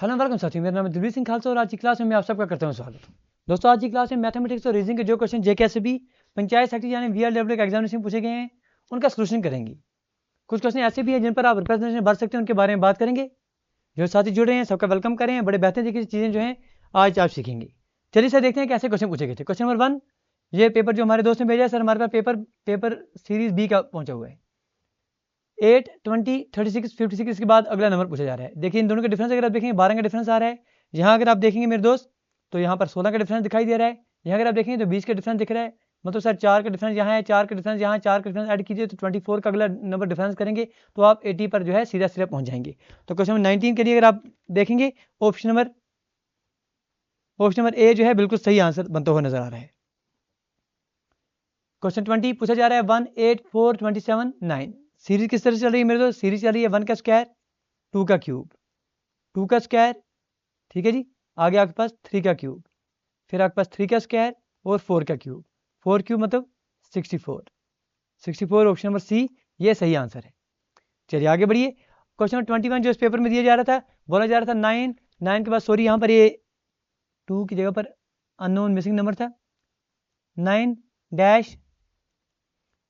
Hello welcome साथियों, मेरा नाम है दिलवीर सिंह खालसा और आज की क्लास में मैं आप सबका करता हूं स्वागत। दोस्तों, आज की क्लास में मैथमेटिक्स और रीजनिंग के जो क्वेश्चन जेकेएसबी पंचायत सेक्रेटरी यानी वीआरडब्ल्यू का एग्जामिनेशन पूछे गए हैं उनका सोल्यूशन करेंगे। कुछ क्वेश्चन ऐसे भी हैं जिन पर आप रिप्रेजेंटेशन भर सकते हैं, उनके बारे में बात करेंगे। जो साथी जुड़े हैं सबका वेलकम करें। बड़े बेहतरीन तरीके से चीज़ें जो हैं आज आप सीखेंगे। चलिए सर, देखते हैं कैसे क्वेश्चन पूछे गए थे। क्वेश्चन नंबर 1, ये पेपर जो हमारे दोस्त ने भेजा है सर, हमारे पास पेपर सीरीज बी का पहुंचा हुआ है। 8, 20, 36, 56 इसके बाद अगला नंबर पूछा जा रहा है। देखिए इन दोनों का डिफरेंस अगर आप देखेंगे 12 का डिफरेंस आ रहा है। यहाँ अगर आप देखेंगे मेरे दोस्त तो यहाँ पर 16 का डिफरेंस दिखाई दे रहा है। यहाँ अगर आप देखेंगे तो 20 का डिफरेंस दिख रहा है। मतलब सर 4 का डिफरेंस यहाँ है, 4 का डिफरेंस यहाँ, 4 का डिफरेंस ऐड कीजिए तो 24 का अगला नंबर डिफरेंस करेंगे तो आप 80 पर जो है सीधा सीधा पहुँच जाएंगे। तो क्वेश्चन नंबर 19 के लिए अगर आप देखेंगे ऑप्शन नंबर ए जो है बिल्कुल सही आंसर बनता हुआ नजर आ रहा है। क्वेश्चन 20 पूछा जा रहा है 1, 8, 4, 27, 9। सीरीज किस तरह से चल रही है मेरे दोस्त? सीरीज चल रही है 1 का स्क्वायर, 2 का क्यूब, 2 का स्क्वायर, ठीक है जी। आगे आपके पास 3 का क्यूब, फिर आपके पास 3 का स्क्वायर और 4 का क्यूब। 4 क्यूब मतलब 64। 64 ऑप्शन नंबर सी ये सही आंसर है। चलिए आगे बढ़िए। क्वेश्चन नंबर 21 जो इस पेपर में दिया जा रहा था, बोला जा रहा था 9, 9 के बाद सॉरी यहाँ पर ये 2 की जगह पर अननोन मिसिंग नंबर था। 9 डैश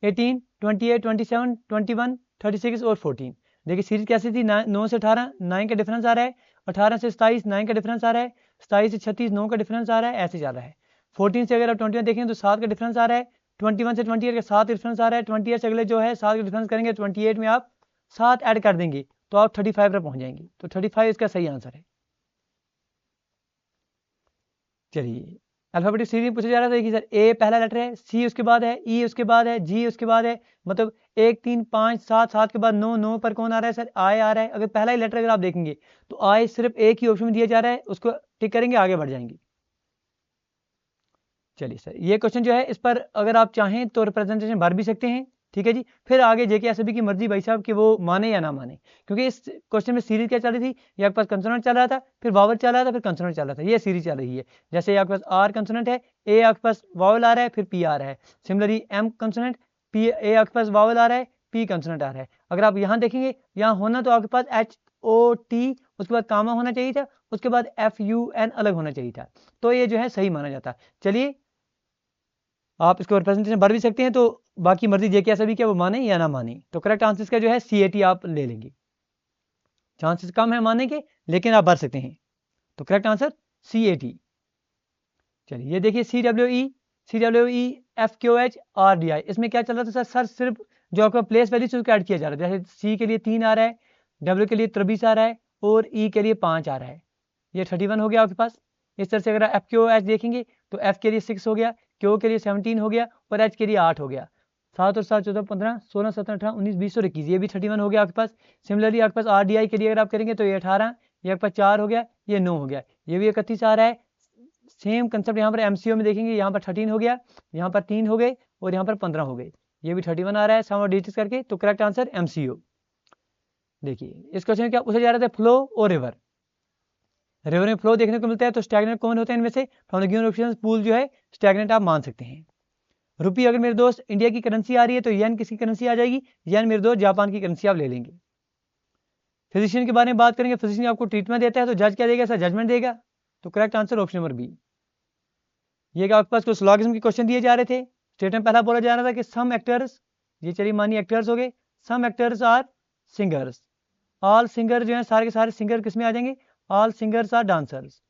18, 28, 27, 21, 36 और 14। देखिए सीरीज कैसी थी? 9 से 18 9 का डिफरेंस आ रहा है, 18 से 27 9 का डिफरेंस आ रहा है, 27 से 36 9 का डिफरेंस आ रहा है, ऐसे जा रहा है। 14 से अगर आप 21 देखें तो 7 का डिफरेंस आ रहा है। 21 से 28 का 7 डिफरेंस आ रहा है। 28 से अगले जो है 7 का डिफरेंस करेंगे, 28 में आप 7 ऐड कर देंगे तो आप 35 पर पहुंच जाएंगे। तो 35 इसका सही आंसर है। चलिए अल्फाबेटिक सीरीज में पूछा जा रहा था। देखिए सर, ए पहला लेटर है, सी उसके बाद है, ई उसके बाद है, जी उसके बाद है। मतलब 1, 3, 5, 7, 7 के बाद 9, 9 पर कौन आ रहा है सर? आई आ रहा है। अगर पहला ही लेटर अगर आप देखेंगे तो आई सिर्फ एक ही ऑप्शन में दिया जा रहा है, उसको टिक करेंगे, आगे बढ़ जाएंगे। चलिए सर, ये क्वेश्चन जो है इस पर अगर आप चाहें तो रिप्रेजेंटेशन भर भी सकते हैं, ठीक है जी। फिर आगे जेकेएसबी की मर्जी भाई साहब कि वो माने या ना माने, क्योंकि इस क्वेश्चन में सीरीज क्या चल रही थी? ये आपके पास कंसोनेंट चल रहा था, फिर वावल चल रहा था, फिर कंसोनेंट चल रहा था। ये सीरीज चल रही है। जैसे आपके पास आर कंसोनेंट है, ए आपके पास वावल आ रहा है, फिर पी आ रहा है। Similarly M consonant, P A आपके पास वावल आ रहा है, पी कंसोनेंट आ रहा है। अगर आप यहाँ देखेंगे, यहाँ होना तो आपके पास HOT, उसके बाद कामा होना चाहिए था, उसके बाद FUN अलग होना चाहिए था, तो ये जो है सही माना जाता। चलिए आप इसको रिप्रेजेंटेशन भर भी सकते हैं, तो बाकी मर्जी जेकेएसबी क्या वो माने या ना माने। तो करेक्ट आंसर का जो है CAT आप ले लेंगे। चांसेस कम है माने के, लेकिन आप भर सकते हैं। तो करेक्ट आंसर CAT। चलिए ये देखिए CWE FQH RDI, इसमें क्या चल रहा था सर? सिर्फ जो आपका प्लेस वैल्यू उसको ऐड किया जा रहा है। जैसे C के लिए 3 आ रहा है, W के लिए 23 आ रहा है और E के लिए 5 आ रहा है। ये 31 हो गया आपके पास। इस तरह से अगर आप FQH देखेंगे तो F के लिए 6 हो गया, Q के लिए 17 हो गया और H के लिए 8 हो गया। 7 और 7 14 15 16 17 18 19 20 और 21, ये भी 31 हो गया आपके पास। सिमिलरली आपके पास RDI के लिए अगर आप करेंगे तो ये 18, ये आपके पास 4 हो गया, ये 9 हो गया, ये भी 31 आ रहा है। सेम कंसेप्ट यहाँ पर MCO में देखेंगे, यहाँ पर 13 हो गया, यहाँ पर 3 हो गए और यहाँ पर 15 हो गए, ये भी 31 आ रहा है। सम और डिजिट्स करके, तो करेक्ट आंसर MCO। देखिए इस क्वेश्चन में क्या पूछा जा रहा था? फ्लो और रिवर। रिवर में फ्लो देखने को मिलता है, तो स्टैग्नेंट कौन होता है इनमें से? From the given options pool जो है स्टैग्नेंट आप मान सकते हैं। रुपी अगर मेरे दोस्त इंडिया की करेंसी आ रही है तो येन किसकी करेंसी आ जाएगी? येन मेरे दोस्त जापान की करेंसी आप ले लेंगे। फिजिशियन के बारे में बात करेंगे, फिजिशियन आपको ट्रीटमेंट देता है तो जज क्या देगा सर? जजमेंट देगा। तो correct answer option number B. ये आपके पास कुछ लॉगिज्म के क्वेश्चन दिए जा रहे थे। स्टेटमेंट पहला बोला जा रहा था कि सम एक्टर्स, ये चलिए मानिए एक्टर्स हो गए, some actors are singers. All singer जो है सारे के सारे सिंगर किस में आ जाएंगे? All singers are dancers.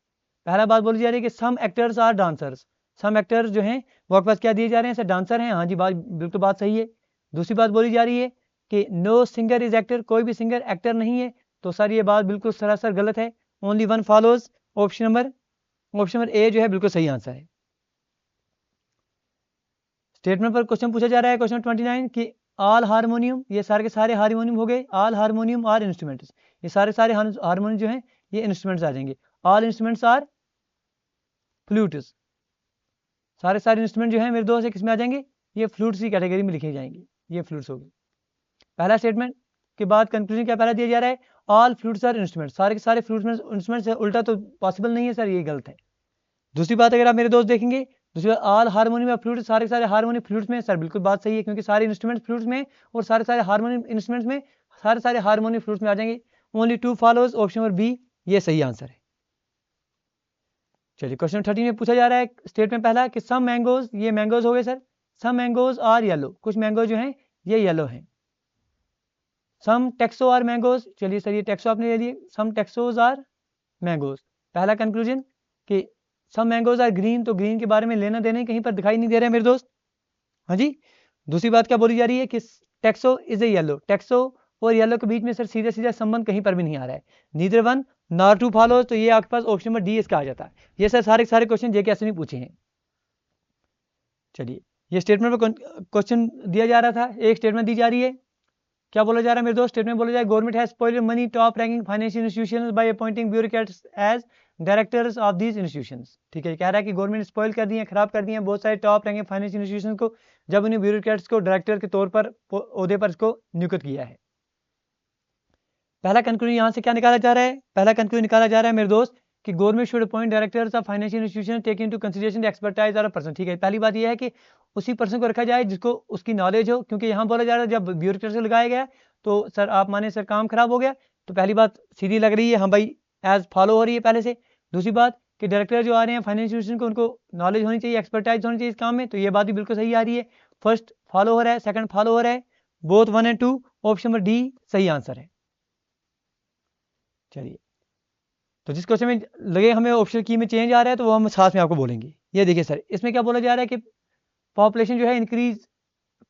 पहला बात बोली जा रही है कि some actors are dancers. Some actors जो हैं वो आपके पास क्या दिए जा रहे हैं सर? डांसर हैं। हाँ जी, बात बिल्कुल बात सही है। दूसरी बात बोली जा रही है कि नो सिंगर इज एक्टर, कोई भी सिंगर एक्टर नहीं है। तो सर ये बात बिल्कुल सरासर गलत है। Only one follows. Option number A जो है बिल्कुल सही आंसर है। स्टेटमेंट पर क्वेश्चन पूछा जा रहा है, क्वेश्चन 29 कि ऑल हारमोनियम, ये सारे के सारे हारमोनियम हो गए। ऑल हारमोनियम आर इंस्ट्रूमेंट्स, ये सारे सारे हारमोनियम जो हैं ये इंस्ट्रूमेंट्स आ जाएंगे। All instruments are flutes. सारे सारे इंस्ट्रूमेंट जो हैं मेरे दोस्त किस में आ जाएंगे? ये फ्लूट्स की कैटेगरी में लिखे जाएंगे। ये फ्लूट्स हो गए। पहला स्टेटमेंट के बाद कंक्लूजन क्या पहला दिया जा रहा है? ऑल फ्लूट्स आर इंस्ट्रूमेंट, सारे के सारे फ्लूट्स में इंस्ट्रूमेंट्स है। उल्टा तो पॉसिबल नहीं है सर, ये गलत है। दूसरी बात अगर आप मेरे दोस्त देखेंगे, दूसरी बात ऑल हारमोनियम फ्लूट, सारे सारे हारमोनियम फ्लूट्स में, सर बिल्कुल बात सही है, क्योंकि सारे इंस्ट्रूमेंट फ्लूट्स में और सारे सारे हारमोनियम इंस्ट्रूमेंट्स में, सारे सारे हारमोनियम फ्लूट्स में आ जाएंगे। Only two follows. Option number B ये सही आंसर है। चलिए क्वेश्चन 13 में पूछा जा रहा है स्टेटमेंट पहला कि सम मैंगोज, ये मैंगोज हो गए sir, some mangoes are yellow, कुछ मैंगो जो हैं ये येलो हैं। सम टेक्सो आर मैंगोज, चलिए सर ये टेक्सो आपने ले लिए, सम टेक्सोज आर मैंगोज। पहला कंक्लूजन कि सम मैंगोज आर ग्रीन, तो ग्रीन के बारे में लेना देना कहीं पर दिखाई नहीं दे रहा है मेरे दोस्त। हाँ जी। दूसरी बात क्या बोली जा रही है कि टेक्सो इज ए येलो, टेक्सो और येलो के बीच में सर सीधा सीधा संबंध कहीं पर भी नहीं आ रहा है। Neither one nor two follows, तो ये आपके पास ऑप्शन नंबर डी इसका आ जाता है। ये सर सारे क्वेश्चन जेके एसएमई पूछे हैं। चलिए ये स्टेटमेंट पर क्वेश्चन दिया जा रहा था, एक स्टेटमेंट दी जा रही है, क्या बोला जा रहा है मेरे दोस्त, स्टेटमेंट बोला जाए government has spoiled many top ranking financial institutions by appointing bureaucrats as directors of these institutions. ठीक है, कह रहा है कि गवर्नमेंट स्पॉइल कर दी है, खराब कर दी है बहुत सारे टॉप रैंकिंग फाइनेंशियल इंस्टीट्यूशंस को, जब उन्हें ब्यूरोक्रेट्स को डायरेक्टर के तौर पर ओहदे पर इसको नियुक्त किया है। पहला कंक्लूजन यहाँ से क्या निकाला जा रहा है, पहला कंक्लूजन निकाला जा रहा है मेरे दोस्त कि government should appoint directors of financial institution taking into consideration the expertise of person. ठीक है, पहली बात यह है कि उसी पर्सन को रखा जाए जिसको उसकी नॉलेज हो, क्योंकि यहाँ बोला जा रहा है जब ब्यूरोक्रेट से लगाया गया तो सर आप माने सर काम खराब हो गया, तो पहली बात सीधी लग रही है हाँ भाई एज फॉलो हो रही है पहले से। दूसरी बात कि डायरेक्टर जो आ रहे हैं फाइनेंशियल इंस्टीट्यूशन को उनको नॉलेज होनी चाहिए, एक्सपर्टाइज होनी चाहिए इस काम में, तो ये बात भी बिल्कुल सही आ रही है। फर्स्ट फॉलो हो रहा है, सेकंड फॉलो हो रहा है, बोथ 1 और 2, ऑप्शन नंबर डी सही आंसर है। चलिए तो जिस क्वेश्चन में लगे हमें ऑप्शन की में चेंज आ रहा है तो वो हम साथ में आपको बोलेंगे। ये देखिए सर इसमें क्या बोला जा रहा है कि पॉपुलेशन जो है increase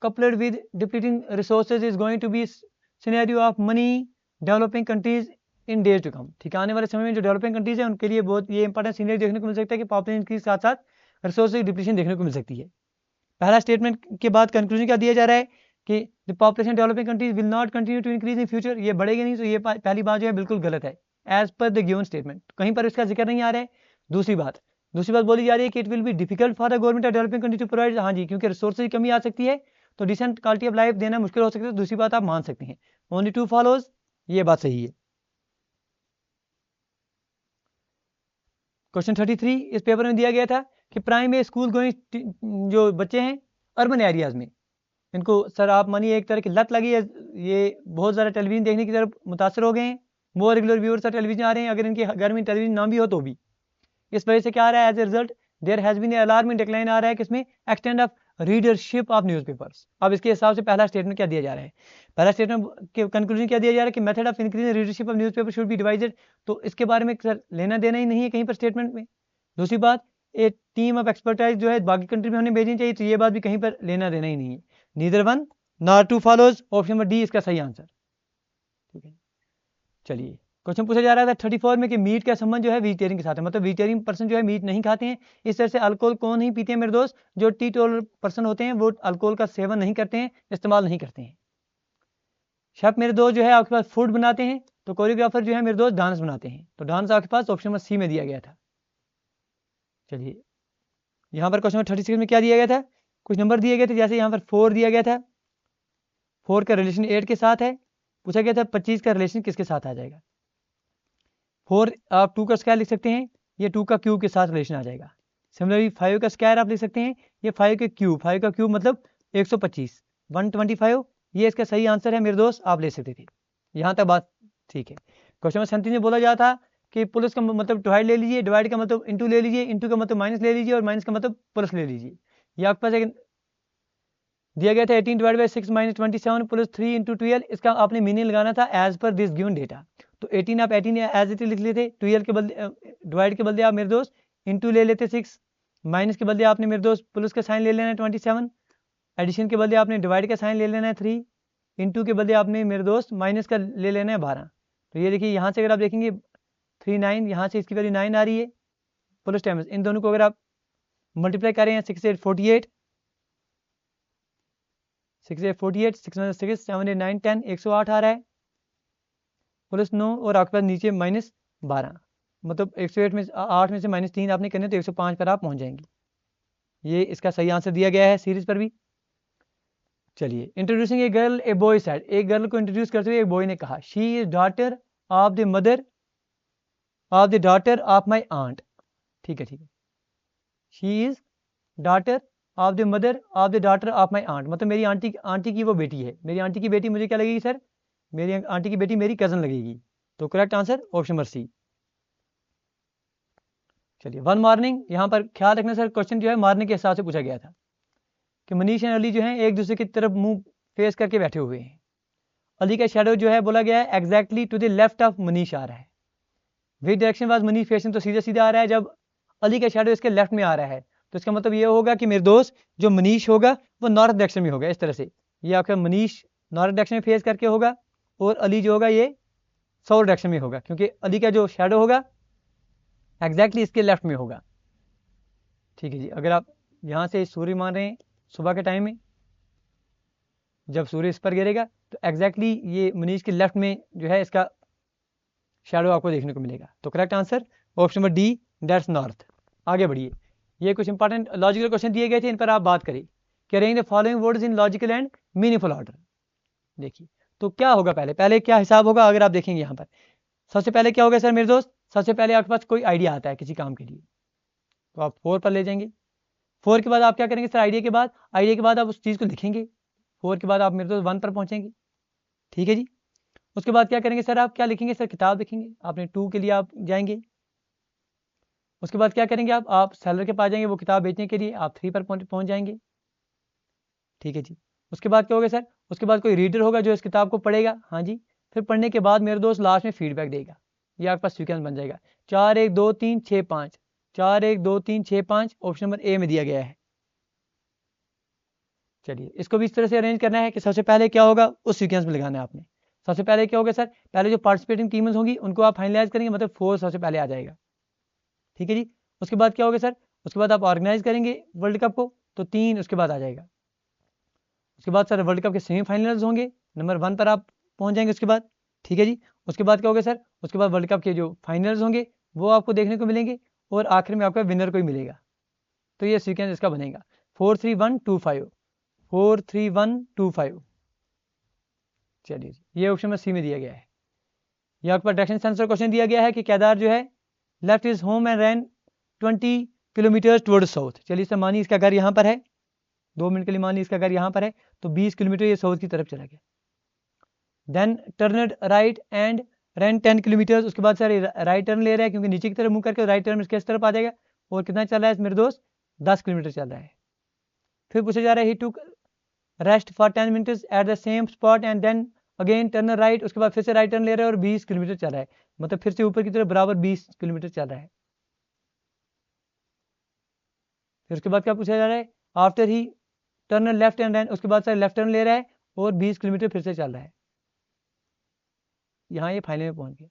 coupled with depleting resources is going to be scenario of money developing countries in days to come। ठीक है, आने वाले समय में जो डेवलपिंग कंट्रीज है उनके लिए बहुत ये इंपॉर्टेंट सीनरी देखने को मिल सकता है कि पॉपुलेशन इंक्रीज के साथ साथ रिसोर्स की डिप्लीशन देखने को मिल सकती है। पहला स्टेटमेंट के बाद कंक्लूजन क्या दिया जा रहा है कि the population developing countries will not continue to increase in future, ये बढ़ेगी नहीं, तो ये पहली बात जो है बिल्कुल गलत है as per the given statement, कहीं पर इसका जिक्र नहीं आ रहा है। दूसरी बात बोली जा रही है कि it will be difficult for the government of developing country to provide, हाँ जी क्योंकि रिसोर्सेज की कमी आ सकती है तो डिसेंट क्वालिटी ऑफ लाइफ देना मुश्किल हो सकता है। दूसरी बात आप मान सकते हैं ओनली 2 फॉलोज, ये बात सही है। क्वेश्चन 33 इस पेपर में दिया गया था कि प्राइमरी स्कूल गोइंग जो बच्चे हैं अर्बन एरियाज में, इनको सर आप मानिए एक तरह की लत लगी है, ये बहुत ज़्यादा टेलीविजन देखने की तरफ मुतासर हो गए हैं, मोर रेगुलर व्यूअर्स टेलीविजन आ रहे हैं, अगर इनके घर में टेलीविजन ना भी हो तो भी, इस वजह से क्या आ रहा है as a result there has been alarming decline आ रहा है किसमें, extent of readership of newspapers. अब इसके हिसाब से पहला स्टेटमेंट क्या दिया जा रहा है, पहला स्टेटमेंट के कंक्लूजन क्या दिया जा रहा है कि method of increase readership of newspaper should be divided, तो इसके बारे में सर लेना देना ही नहीं है कहीं पर स्टेटमेंट में। दूसरी बात ए टीम ऑफ एक्सपर्टाइज जो है बाकी कंट्री में हमें भेजनी चाहिए, तो ये बात भी कहीं पर लेना देना ही नहीं है। Neither one nor to follows, option number D इसका सही आंसर। ठीक है, चलिए क्वेश्चन पूछा जा रहा था 34 में कि मीट का संबंध जो है वेजिटेरियन के साथ है, मतलब वेजिटेरियन पर्सन जो है मीट नहीं खाते हैं। इस तरह से अल्कोहल कौन नहीं पीते हैं मेरे दोस्त, जो टी टॉलरेंट पर्सन होते हैं वो अल्कोहल का सेवन नहीं करते हैं, इस्तेमाल नहीं करते हैं। शेफ मेरे दोस्त जो है आपके पास फूड बनाते हैं, तो कोरियोग्राफर जो है मेरे दोस्त डांस बनाते हैं, तो डांस आपके पास ऑप्शन नंबर सी में दिया गया था। चलिए यहाँ पर क्वेश्चन नंबर 36 में क्या दिया गया था, कुछ नंबर दिए गए थे, जैसे यहाँ पर 4 दिया गया था, 4 का रिलेशन 8 के साथ है, पूछा गया था 25 का रिलेशन किसके साथ आ जाएगा। 4 आप 2 का स्क्वायर लिख सकते हैं, ये 2 का क्यूब के साथ रिलेशन आ जाएगा। सिमिलरली 5 का स्क्वायर आप लिख सकते हैं, ये 5 का क्यूब मतलब 125 125, ये इसका सही आंसर है मेरे दोस्त, आप ले सकते थे। यहाँ तक बात ठीक है। क्वेश्चन नंबर 37 में बोला जा था कि पुलिस का मतलब डिवाइड ले लीजिए, डिवाइड का मतलब इंटू ले लीजिए, इंटू का मतलब माइनस ले लीजिए और माइनस का मतलब प्लस ले लीजिए। ये आपके पास एक दिया गया था 18 divide by 6 minus 27 plus 3 into 12, इसका आपने मीनिंग लगाना था as per this given data. तो 18 आप 18 एज इट लिख लेते, 12 के बदले डिवाइड के बदले आप मेरे दोस्त इंटू ले लेते 6, माइनस के बदले आपने मेरे दोस्त प्लस का साइन ले लेना है 27, एडिशन के बदले आपने डिवाइड का साइन ले लेना है 3, इंटू के बदले आपने मेरे दोस्त माइनस का ले लेना है 12। तो ये देखिए यहाँ से अगर आप देखेंगे 3 9, यहाँ से इसकी वैल्यू 9 आ रही है, प्लस टाइम्स इन दोनों को अगर आप मल्टीप्लाई करें 6 8 48, 6 8 48, 6 6 7 8 9 10, 108 आ रहा है, प्लस 9 और आपके पास नीचे माइनस 12, मतलब 108 में 8 में से माइनस 3 आपने करने तो 105 पर आप पहुंच जाएंगे। ये इसका सही आंसर दिया गया है सीरीज पर भी। चलिए introducing a girl a boy said, एक गर्ल को इंट्रोड्यूस करते हुए एक बॉय ने कहा she is daughter of the mother of the daughter of my aunt. ठीक है, she is daughter of the mother of the daughter of my aunt, मतलब मेरी आंटी की वो बेटी है, मेरी आंटी की बेटी मुझे क्या लगेगी सर, मेरी आंटी की बेटी मेरी कज़न लगेगी। तो correct answer option number C. चलिए, वन मॉर्निंग, यहाँ पर ख्याल रखना सर, क्वेश्चन जो है मॉर्निंग के हिसाब से पूछा गया था कि मनीष एंड अली जो है एक दूसरे की तरफ मुंह फेस करके बैठे हुए हैं। अली का शेडो जो है बोला गया है exactly to the left of Manish आ रहा है। Which direction was Manish facing, तो सीधा सीधा आ रहा है। जब अली का शेडो इसके लेफ्ट में आ रहा है तो इसका मतलब ये होगा कि मेरे दोस्त जो मनीष होगा वो नॉर्थ डायरेक्शन में होगा। इस तरह से ये आपका मनीष नॉर्थ डायरेक्शन में फेस करके होगा और अली जो होगा ये साउथ डायरेक्शन में होगा, क्योंकि अली का जो शेडो होगा एग्जैक्टली इसके लेफ्ट में होगा। ठीक है जी। अगर आप यहाँ से सूर्य मान रहे हैं सुबह के टाइम में, जब सूर्य इस पर गिरेगा तो एग्जैक्टली ये मनीष के लेफ्ट में जो है इसका शैडो आपको देखने को मिलेगा। तो correct answer option number D, that's north. आगे बढ़िए, ये कुछ इंपॉर्टेंट लॉजिकल क्वेश्चन दिए गए थे, इन पर आप बात करिए कि arrange the following words in logical and meaningful order. देखिए तो क्या होगा, पहले क्या हिसाब होगा। अगर आप देखेंगे यहाँ पर सबसे पहले क्या होगा सर मेरे दोस्त, सबसे पहले आपके पास कोई आइडिया आता है किसी काम के लिए तो आप 4 पर ले जाएंगे। 4 के बाद आप क्या करेंगे सर, आइडिया के बाद आप उस चीज़ को लिखेंगे। 4 के बाद आप मेरे दोस्त 1 पर पहुँचेंगे। ठीक है जी। उसके बाद क्या करेंगे सर, आप क्या लिखेंगे सर, किताब लिखेंगे। आपने 2 के लिए आप जाएंगे। उसके बाद क्या करेंगे आप सेलर के पास जाएंगे वो किताब बेचने के लिए, आप 3 पर पहुँच जाएंगे। ठीक है जी। उसके बाद क्या होगा सर, उसके बाद कोई रीडर होगा जो इस किताब को पढ़ेगा। हाँ जी। फिर पढ़ने के बाद मेरे दोस्त लास्ट में फीडबैक देगा। ये आपके पास सीक्वेंस बन जाएगा 4 1 2 3 6 5, 4 1 2 3 6 5 ऑप्शन नंबर ए में दिया गया है। चलिए, इसको भी इस तरह से अरेंज करना है कि सबसे पहले क्या होगा उस सीक्वेंस में लगाना है आपने। सबसे पहले क्या होगा सर, पहले जो पार्टिसिपेटिंग टीम्स होंगी उनको आप फाइनलाइज करेंगे, मतलब 4 सबसे पहले आ जाएगा। ठीक है जी। उसके बाद क्या होगा सर, उसके बाद आप ऑर्गेनाइज करेंगे वर्ल्ड कप को तो 3 उसके बाद आ जाएगा। उसके बाद सर वर्ल्ड कप के सेमीफाइनल्स होंगे, नंबर 1 पर आप पहुंच जाएंगे उसके बाद। ठीक है जी। उसके बाद क्या होगा सर, उसके बाद वर्ल्ड कप के जो फाइनल्स होंगे वो आपको देखने को मिलेंगे और आखिर में आपका विनर को ही मिलेगा। तो ये सीक्वेंस इसका बनेगा 4 3 1 2 5, 4 3 1 2 5। चलिए, ये ऑप्शन में सी में दिया गया है। यहाँ पर डायरेक्शन सेंसर क्वेश्चन दिया गया है कि केदार जो है left is home and ran 20 kilometre toward south. चलिए सर, मानिए इसका घर यहाँ पर है, 2 मिनट के लिए मान ली इसका घर यहाँ पर है, तो 20 किलोमीटर ये साउथ की तरफ चला गया। Then turned right and run 10 kilometre. उसके बाद सर राइट टर्न ले रहा है क्योंकि नीचे की तरफ मुंह करके राइट टर्न किस तरफ आ जाएगा, और कितना चल रहा है मेरे दोस्त, 10 किलोमीटर चल रहा है। फिर पूछा जा रहा है he took rest for 10 minutes at the same spot and then again turn right. उसके बाद फिर से राइट टर्न ले रहा है और 20 किलोमीटर चल रहा है, मतलब फिर से ऊपर की तरफ बराबर 20 किलोमीटर चल रहा है। फिर उसके बाद क्या पूछा जा रहा है, after he turn left and then, उसके बाद सर लेफ्ट टर्न ले रहा है और 20 किलोमीटर फिर से चल रहा है। यहाँ ये फाइनल में पहुंच गया।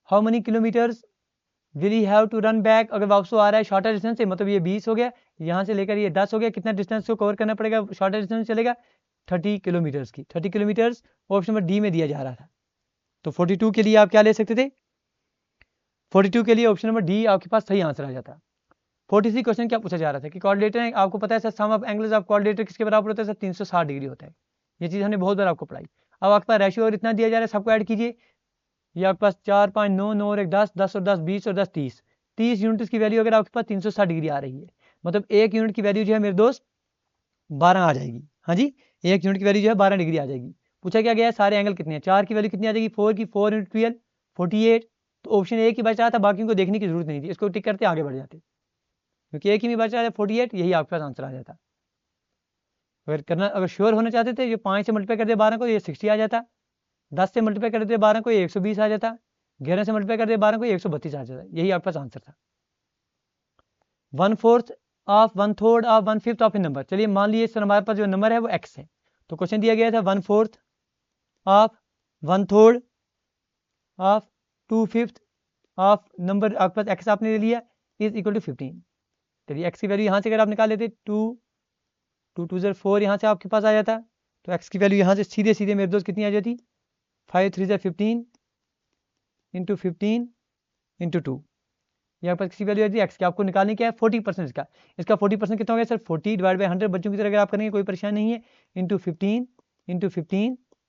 How many kilometres will he have to run back, अगर वापस आ रहा है शॉर्टर डिस्टेंस से, मतलब ये 20 हो गया, यहाँ से लेकर ये 10 हो गया, कितना डिस्टेंस को कवर करना पड़ेगा शॉर्टर डिस्टेंस चलेगा 30 किलोमीटर्स की। 30 किलोमीटर्स ऑप्शन नंबर डी में दिया जा रहा था। तो 42 के लिए आप क्या ले सकते थे, 42 के लिए ऑप्शन नंबर डी आपके पास सही आंसर आ जाता। 43 क्वेश्चन क्या पूछा जा रहा था कि कोऑर्डिनेटर है, आपको पता है sir sum of angles of coordinator किसके बराबर होता है सर, 360 डिग्री होता है। ये चीज़ हमने बहुत बार आपको पढ़ाई। अब आपके पास रेशियो और इतना दिया जा रहा है, सबको ऐड कीजिए। ये आपके पास 4 5 9 9 और 1 10, 10 और 10 20 और 10 30, 30 यूनिट्स की वैल्यू अगर आपके पास 360 डिग्री आ रही है, मतलब 1 यूनिट की वैल्यू जो है मेरे दोस्त 12 आ जाएगी। हाँ जी, 1 यूनिट की वैल्यू जो है 12 डिग्री आ जाएगी। पूछा क्या गया है सारे एंगल कितने हैं, 4 की वैल्यू कितनी आ जाएगी, 4 की 4 × 12 48। तो ऑप्शन ए की बच रहा था, बाकी को देखने की जरूरत नहीं थी, इसको टिक करते आगे बढ़ जाते, क्योंकि एक ही में बच रहा है 48, यही आपके पास आंसर आ जाता। अगर श्योर होना चाहते थे, जो 5 से मल्टीप्लाई कर दे 12 को, ये 60 आ जाता। 10 से मल्टीप्लाई कर देते 12 को, ये 120 आ जाता। 11 से मल्टीप्लाई कर दे 12 को, 132 आ जाता। यही आपके पास आंसर था। 1/4 of 1/3 of 1/5 of A number. चलिए मान लीजिए सर हमारे पास जो नंबर है वो x है, तो क्वेश्चन दिया गया था 1/4 ऑफ 1/3 ऑफ 2/5 ऑफ नंबर, आपके पास x आपने ले लिया इज इक्वल टू 15। चलिए x की वैल्यू यहाँ से अगर आप निकाल लेते 2 2 2 4 यहाँ से आपके पास आ जाता, तो x की वैल्यू यहाँ से सीधे सीधे मेरे दोस्त कितनी आ जाती, 5 3 15 इंटू 15 इंटू 2। यहाँ पर किसी वैल्यू आ जाती x की, आपको निकालने क्या है 40% इसका 40% कितना हो गया सर, 40 डिवाइड बाई 100 बच्चों की तरह अगर आप करेंगे कोई परेशानी नहीं है, इंटू 15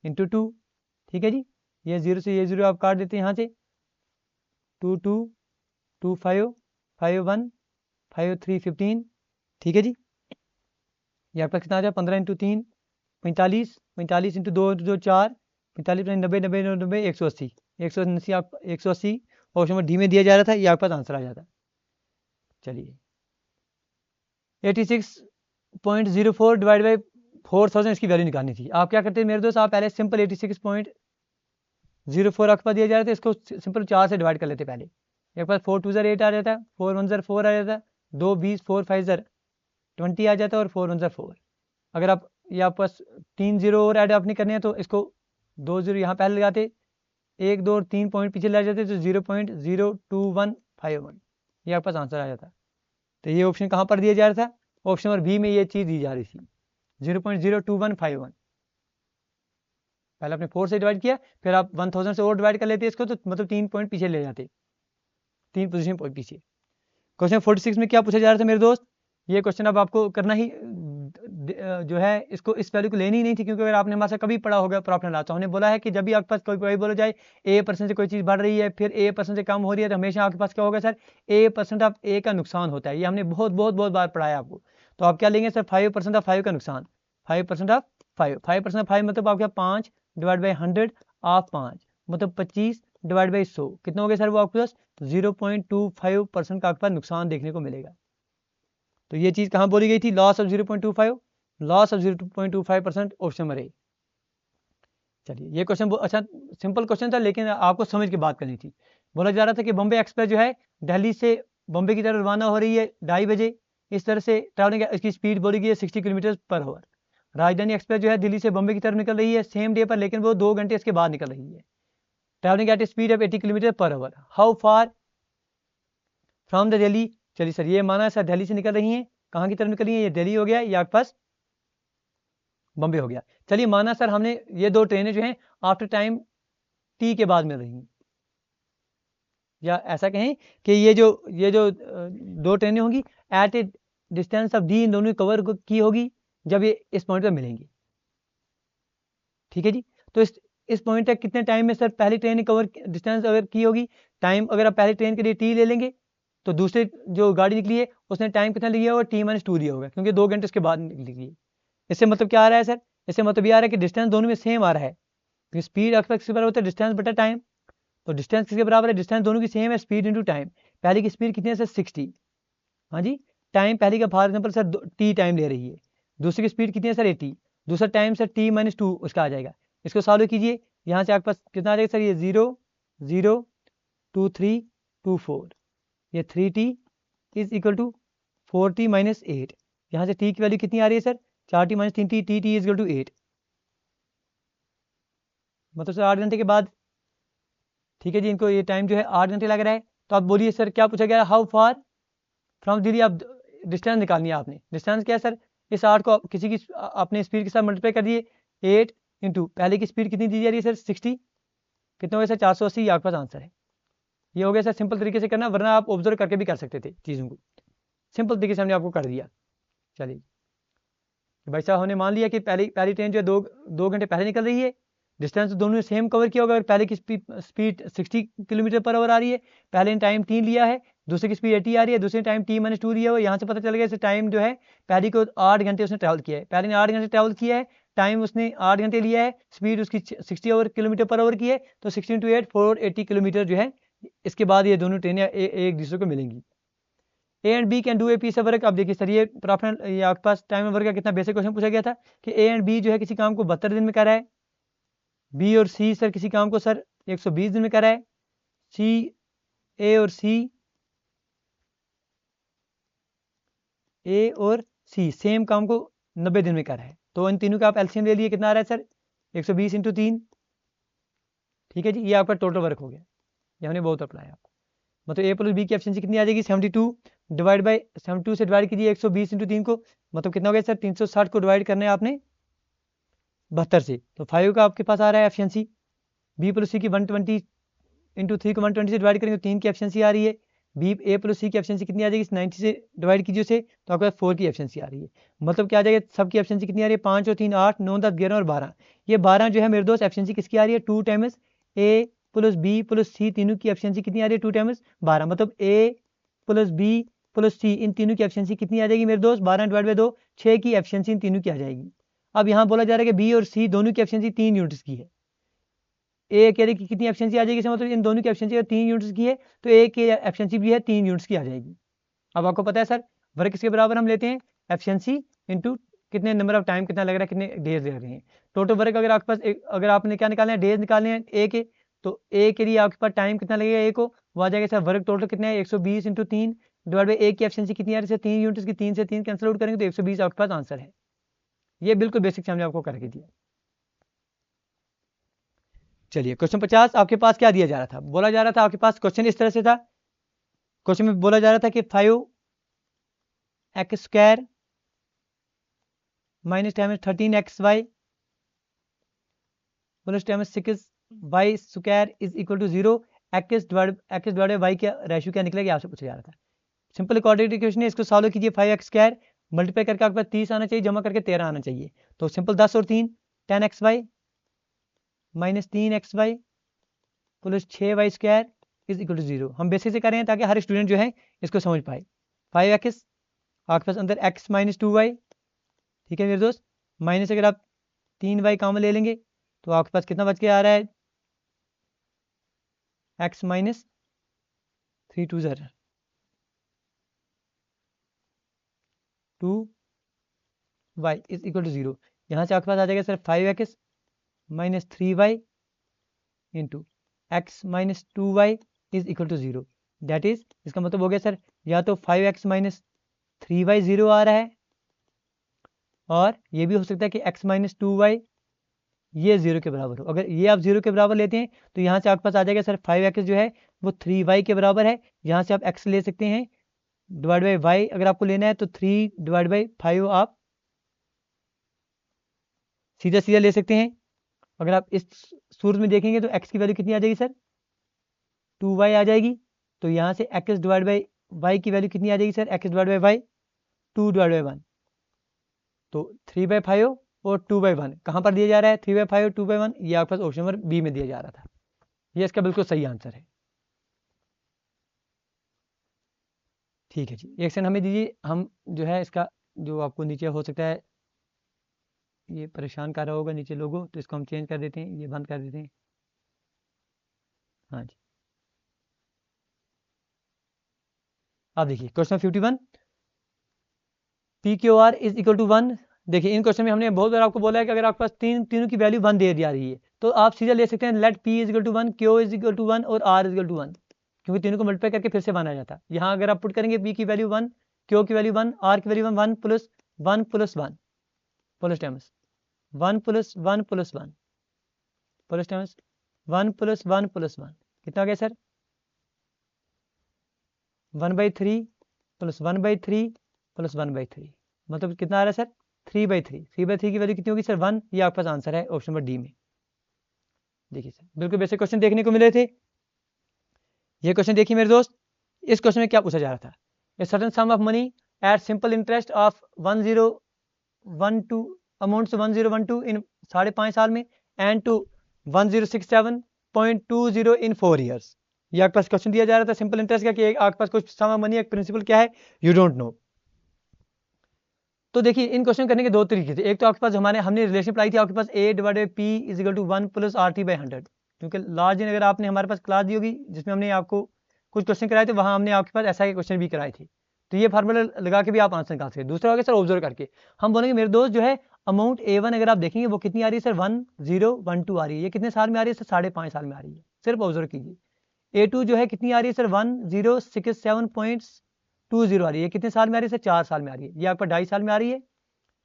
इंटू 2। ठीक है जी। ये 0 से ये 0 आप काट देते हैं यहाँ से, 2 2 2 5 5 1 5 3 15। ठीक है जी। यहाँ पर कितना आ जाए 15 इंटू 3 45, 45 इंटू 2 2 4, 45 90 90 90 180, 180 आप 180 ऑप्शन नंबर डी में दिया जा रहा था, ये आपके पास आंसर आ जाता। चलिए 86.04 डिवाइड बाई 4000 इसकी वैल्यू निकालनी थी। आप क्या करते हैं मेरे दोस्त, आप पहले सिंपल 86.04 आपके पास दिया जा रहा था, इसको सिंपल 4 से डिवाइड कर लेते पहले। एक पास 4 2 8 आ जाता है, 4 1 4 आ जाता है, 2 20, 4 5 20 आ जाता है और 4 1 4। अगर आप ये आपके पास 3 0 और ऐड आपने करने हैं तो इसको 2 0 यहाँ पहले लगाते, 1 2 और 3 पॉइंट पीछे ले जाते तो 0.02151 ये आपके पास आंसर आ जाता। तो ये ऑप्शन कहाँ पर दिया जा रहा था, ऑप्शन नंबर बी में ये चीज़ दी जा रही थी 0.02151। पहले आपने 4 से डिवाइड किया, फिर आप 1000 से और डिवाइड कर लेते इसको, तो मतलब 3 पॉइंट पीछे ले जाते, 3 पोजीशन पॉइंट पीछे। क्वेश्चन 46 में क्या पूछा जा रहा था मेरे दोस्त, ये क्वेश्चन अब आपको करना ही जो है इसको इस वैल्यू को लेनी ही नहीं थी, क्योंकि अगर आपने हमारे साथ कभी पढ़ा होगा प्रॉफिट एंड लॉस, तो हमने बोला है कि जब भी आपके पास कोई बोला जाए A% से कोई चीज़ बढ़ रही है फिर A% से कम हो रही है, तो हमेशा आपके पास क्या होगा सर, A% ऑफ A का नुकसान होता है। ये हमने बहुत बहुत बहुत बार पढ़ाया आपको। तो आप क्या लेंगे सर, 5% ऑफ 5 का नुकसान, 5% ऑफ 5% ऑफ 5 मतलब आपका 5 डिवाइड बाई 100 ऑफ 5 मतलब 25 डिवाइड बाई 100 कितना हो गया सर, वो आपके पास 0.25% का आपके पास नुकसान देखने को मिलेगा। तो ये चीज़ कहाँ बोली गई थी, loss of 0.25, loss of 0.25% option number A. चलिए ये क्वेश्चन अच्छा सिंपल क्वेश्चन था, लेकिन आपको समझ के बात करनी थी। बोला जा रहा था कि बॉम्बे एक्सप्रेस जो है दिल्ली से बॉम्बे की तरफ रवाना हो रही है 2:30 बजे, इस तरह से ट्रैवलिंग इसकी स्पीड बोली गई है 60 किलोमीटर पर आवर। राजधानी एक्सप्रेस जो है दिल्ली से बॉम्बे की तरफ निकल रही है सेम डे पर, लेकिन वो 2 घंटे इसके बाद निकल रही है, travelling at speed of 80 kilometre per hour. How far from the Delhi, चलिए सर ये माना सर दिल्ली से निकल रही हैं, कहाँ की तरफ निकल रही हैं, ये दिल्ली हो गया या आपके पास बॉम्बे हो गया। चलिए माना सर हमने ये 2 ट्रेनें जो हैं आफ्टर टाइम टी के बाद मिल रही हैं, या ऐसा कहें कि ये जो 2 ट्रेनें होंगी at a distance of D, इन दोनों की कवर की होगी जब ये इस पॉइंट पर मिलेंगी। ठीक है जी, तो इस पॉइंट तक कितने टाइम में सर पहली ट्रेन ने कवर डिस्टेंस अगर की होगी, टाइम अगर आप पहली ट्रेन के लिए टी ले लेंगे तो दूसरी जो गाड़ी निकली है उसने टाइम कितना लिया होगा, T-2 दिया होगा, क्योंकि 2 घंटे उसके बाद निकली है। इससे मतलब क्या आ रहा है सर, इससे मतलब ये आ रहा है कि डिस्टेंस दोनों में सेम आ रहा है, क्योंकि स्पीड अक्सर किसके बराबर होता है, डिस्टेंस बटा टाइम। तो डिस्टेंस किसके बराबर है, डिस्टेंस दोनों की सेम है, स्पीड इंटू टाइम। पहले की स्पीड कितनी है सर 60, हाँ जी, टाइम पहले का for example sir T time ले रही है, दूसरी की स्पीड कितनी है सर 80, दूसरा टाइम सर T-2 उसका आ जाएगा। इसको सॉल्व कीजिए, यहाँ से आपके पास कितना आ जाएगा सर, ये 0 0 2 3 2 4, ये 3t is equal to 4t minus 8। यहाँ से t की वैल्यू कितनी आ रही है sir, 4t minus 3t, T is equal to 8, मतलब सर 8 घंटे के बाद। ठीक है जी, इनको ये टाइम जो है 8 घंटे लग रहा है। तो आप बोलिए सर क्या पूछा गया, हाउ फार फ्रॉम दिल्ली, आप डिस्टेंस निकालनी है आपने। डिस्टेंस क्या है सर, इस 8 को किसी की अपने स्पीड के साथ मल्टीप्लाई कर दिए, 8 इंटू पहले की स्पीड कितनी दी जा रही है सर 60, कितना हो गया सर 480, आपके पास आंसर है। ये हो गया सर सिंपल तरीके से करना, वरना आप ऑब्जर्व करके भी कर सकते थे चीज़ों को, सिंपल तरीके से हमने आपको कर दिया। चलिए भाई साहब हमने मान लिया कि पहली ट्रेन जो है 2 घंटे पहले निकल रही है, डिस्टेंस दोनों ने सेम कवर किया होगा, अगर पहले की स्पीड 60 किलोमीटर पर आवर आ रही है, पहले ने टाइम 3 लिया है, दूसरे की स्पीड 80 आ रही है, दूसरे टाइम T-2 लिया हुआ, यहाँ से पता चल गया इसे टाइम जो है पहले को 8 घंटे उसने ट्रैवल किया है, पहले ने 8 घंटे ट्रैवल किया है, टाइम उसने 8 घंटे लिया है, स्पीड उसकी 60 किलोमीटर पर आवर की है, तो 60 इंटू 8 480 किलोमीटर जो है, इसके बाद ये दोनों ट्रेनें एक दूसरे को मिलेंगी। A and B can do a piece of work. अब देखिए सर ये प्रॉफिट ये आपके पास टाइम वर्क का कितना बेसिक क्वेश्चन पूछा गया था कि ए एंड बी जो है किसी काम को 72 दिन में कर रहा है, बी और सी सर किसी काम को सर 120 दिन में कर रहा है, सी ए और सी सेम काम को 90 दिन में कर रहा है। तो इन तीनों का आप एलसीएम ले लिए, कितना आ रहा है सर 120 इंटू 3। ठीक है जी, ये आपका टोटल वर्क हो गया, ये हमने बहुत अप्लाई आपको। मतलब ए प्लस बी की एफिशिएंसी कितनी आ जाएगी 72 डिवाइड बाई 72 से डिवाइड कीजिए 120 इंटू 3 को, मतलब कितना हो गया सर 360 को डिवाइड करना है आपने 72 से, तो 5 का आपके पास आ रहा है एफिशिएंसी। बी प्लस सी की 120 इंटू 3 को 120 से डिवाइड करेंगे 3 की एफिशिएंसी आ रही है। बी ए प्लस सी की एफिशिएंसी कितनी आ जाएगी 90 से डिवाइड कीजिए उसे, तो आपके पास 4 की एफिशिएंसी आ रही है। मतलब क्या आ जाएगा, सबकी एफिशिएंसी कितनी आ रही है 5 और 3 8 9 10 11 और 12, ये 12 जो है मेरे दोस्त एफिशिएंसी किसकी आ रही है 2 टाइम्स ए प्लस बी प्लस सी, तीनों की एफिशिएंसी कितनी आ रही है 2 टाइम्स 12, मतलब ए प्लस बी प्लस सी इन तीनों की एफिशिएंसी कितनी आ जाएगी मेरे दोस्त 12 डिवाइड बाई 2 6 की एफिशिएंसी इन तीनों की आ जाएगी। अब यहाँ बोला जा रहा है कि बी और सी दोनों की एफिशिएंसी 3 यूनिट्स की है, ए कह रही कि कितनी एफिशिएंसी आ जाएगी, इसका मतलब इन दोनों की एफिशिएंसी 3 यूनिट्स की है, तो ए की एफिशिएंसी भी है 3 यूनिट्स की आ जाएगी। अब आपको पता है सर वर्क किसके बराबर हम लेते हैं, एफिशिएंसी इंटू कितने नंबर ऑफ टाइम कितना लग रहा है, कितने डेज लग रहे हैं। टोटल वर्क अगर आपके पास अगर आपने क्या निकालना है, डेज निकालने हैं ए के, तो ए के लिए आपके पास टाइम कितना लगेगा ए को, वो आ जाएगा सर वर्क टोटल कितना है 120 इंटू 3 डिवाइड बाई ए की एफिशिएंसी कितनी आ रही है, 3 यूनिट्स की, 3 से 3 कैंसिल आउट करेंगे तो 120 आपके पास आंसर है। ये बिल्कुल बेसिक से हमने आपको करके दिया। चलिए क्वेश्चन 50 आपके पास क्या दिया जा रहा था, बोला जा रहा था आपके पास क्वेश्चन इस तरह से था, क्वेश्चन में बोला जा रहा था कि 5x square minus times 13xy plus times 6y square is equal to 0, x divide by y का रेशियो क्या निकलेगा आपसे पूछा जा रहा था। सिंपल क्वाड्रेटिक इक्वेशन है, इसको सॉल्व कीजिए। 5x स्क्वायर मल्टीप्लाई करके आपके पास 30 आना चाहिए, जमा करके 13 आना चाहिए, तो सिंपल 10 और 3 10xy minus 3xy plus 6y square is equal to 0। हम बेसिक से कर रहे हैं ताकि हर स्टूडेंट जो है इसको समझ पाए। 5x आपके पास अंदर x माइनस 2y, ठीक है मेरे दोस्त, माइनस अगर आप 3y कॉमन ले लेंगे तो आपके पास कितना बच के आ रहा है, x माइनस 3 2 ज़र 2y इज इक्वल टू 0। यहाँ से आपके पास आ जाएगा sir 5x minus 3y into x minus 2y is equal to 0। That is, इसका मतलब हो गया सर या तो 5x माइनस 3y 0 आ रहा है, और ये भी हो सकता है कि x माइनस 2y ये 0 के बराबर हो। अगर ये आप 0 के बराबर लेते हैं तो यहाँ से आपके पास आ जाएगा सर 5x जो है वो 3y के बराबर है। यहाँ से आप x ले सकते हैं डिवाइड बाई वाई, अगर आपको लेना है तो 3 डिवाइड बाई 5 आप सीधा सीधा ले सकते हैं। अगर आप इस सूरत में देखेंगे तो x की वैल्यू कितनी आ जाएगी सर, 2y आ जाएगी, तो यहाँ से x डिवाइड बाई वाई की वैल्यू कितनी आ जाएगी sir, x divide by y 2 divide by 1, तो 3/5 और 2/1 कहाँ पर दिया जा रहा है, 3/5 2/1, ये आपके पास ऑप्शन नंबर बी में दिया जा रहा था। ये इसका बिल्कुल सही आंसर है। ठीक है जी, एक सेकंड हमें दीजिए, हम जो है इसका जो आपको नीचे हो सकता है ये परेशान कर रहा होगा नीचे लोगों, तो इसको हम चेंज कर देते हैं, ये बंद कर देते हैं। हाँ जी, आप देखिए question 51, PQR is equal to 1। देखिए इन क्वेश्चन में हमने बहुत बार आपको बोला है कि अगर आपके पास तीनों की वैल्यू 1 दे दी जा रही है तो आप सीधा ले सकते हैं let P is equal to 1, Q is equal to 1 और R इज इक्वल टू 1, क्योंकि तीनों को मल्टीप्लाई करके फिर से बना जाता है। यहाँ अगर आप पुट करेंगे P की वैल्यू 1, Q की वैल्यू 1, R की value 1 plus 1 plus 1 plus times 1 plus 1 plus 1 plus times 1 plus 1 plus 1, कितना आ गया सर 1/3 प्लस 1/3 प्लस 1/3, मतलब कितना आ रहा है सर 3/3। 3/3 की वैल्यू कितनी होगी सर 1, ये आपके पास आंसर है ऑप्शन नंबर डी में। देखिए सर बिल्कुल बेसिक क्वेश्चन देखने को मिले थे। ये क्वेश्चन देखिए मेरे दोस्त, इस क्वेश्चन में क्या पूछा जा रहा था, a certain some of money at simple interest of 1012 amount 1012 इन 5.5 साल में एंड टू 1067.20 इन 4 ईयर्स। ये आपके पास क्वेश्चन दिया जा रहा था सिंपल इंटरेस्ट का कि आपके पास कुछ सम ऑफ मनी, एक प्रिंसिपल क्या है यू डोंट नो। तो देखिए इन क्वेश्चन करने के दो तरीके थे, एक तो आपके पास हमने रिलेशन पढ़ाई थी आपके पास a divide by P is equal to 1 plus RT/100, क्योंकि लास्ट दिन अगर आपने हमारे पास क्लास दी होगी जिसमें हमने आपको कुछ क्वेश्चन कराए थे, वहाँ हमने आपके पास ऐसा के क्वेश्चन भी कराए थे, तो ये फार्मूला लगा के भी आप आंसर निकाल सकते। दूसरा हो गया सर ऑब्जर्व करके, हम बोलेंगे मेरे दोस्त जो है अमाउंट A1 अगर आप देखेंगे वो कितनी आ रही है सर 1012 आ रही है, ये कितने साल में आ रही है सर 5.5 साल में आ रही है, सिर्फ ऑब्जर्व कीजिए। A2 जो है कितनी आ रही है सर 1067.20 आ रही है, कितने साल में आ रही है सर 4 साल में आ रही है, ये आपका 2.5 साल में आ रही है,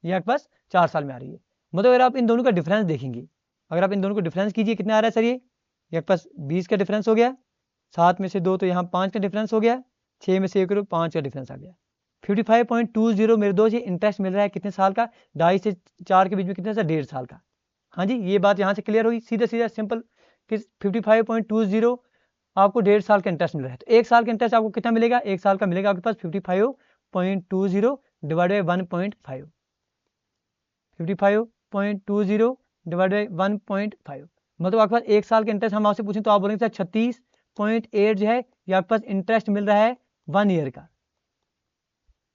ये आपके पास 4 साल में आ रही है। मतलब अगर आप इन दोनों का डिफरेंस देखेंगे, अगर आप इन दोनों को डिफरेंस कीजिए कितना आ रहा है सर, ये आपके पास 20 का डिफरेंस हो गया, 7 में से 2 तो यहाँ 5 का डिफरेंस हो गया, 6 में से 1 5 का डिफरेंस आ गया। 55.20 मेरे दोस्त ये इंटरेस्ट मिल रहा है कितने साल का, 2.5 से 4 के बीच में कितने सर 1.5 साल का। हाँ जी, ये बात यहाँ से क्लियर हुई, सीधा सीधा सिंपल कि 55.20 आपको 1.5 साल का इंटरेस्ट मिल रहा है, तो 1 साल का इंटरेस्ट आपको कितना मिलेगा, 1 साल का मिलेगा आपके पास 55.20 डिवाइड बाई 1.5, 55.20 डिवाइड बाई 1.5, मतलब आपके पास 1 साल का इंटरेस्ट हम आपसे पूछें तो आप बोलेंगे सर 36.8 जो है ये आपके पास इंटरेस्ट मिल रहा है 1 ईयर का।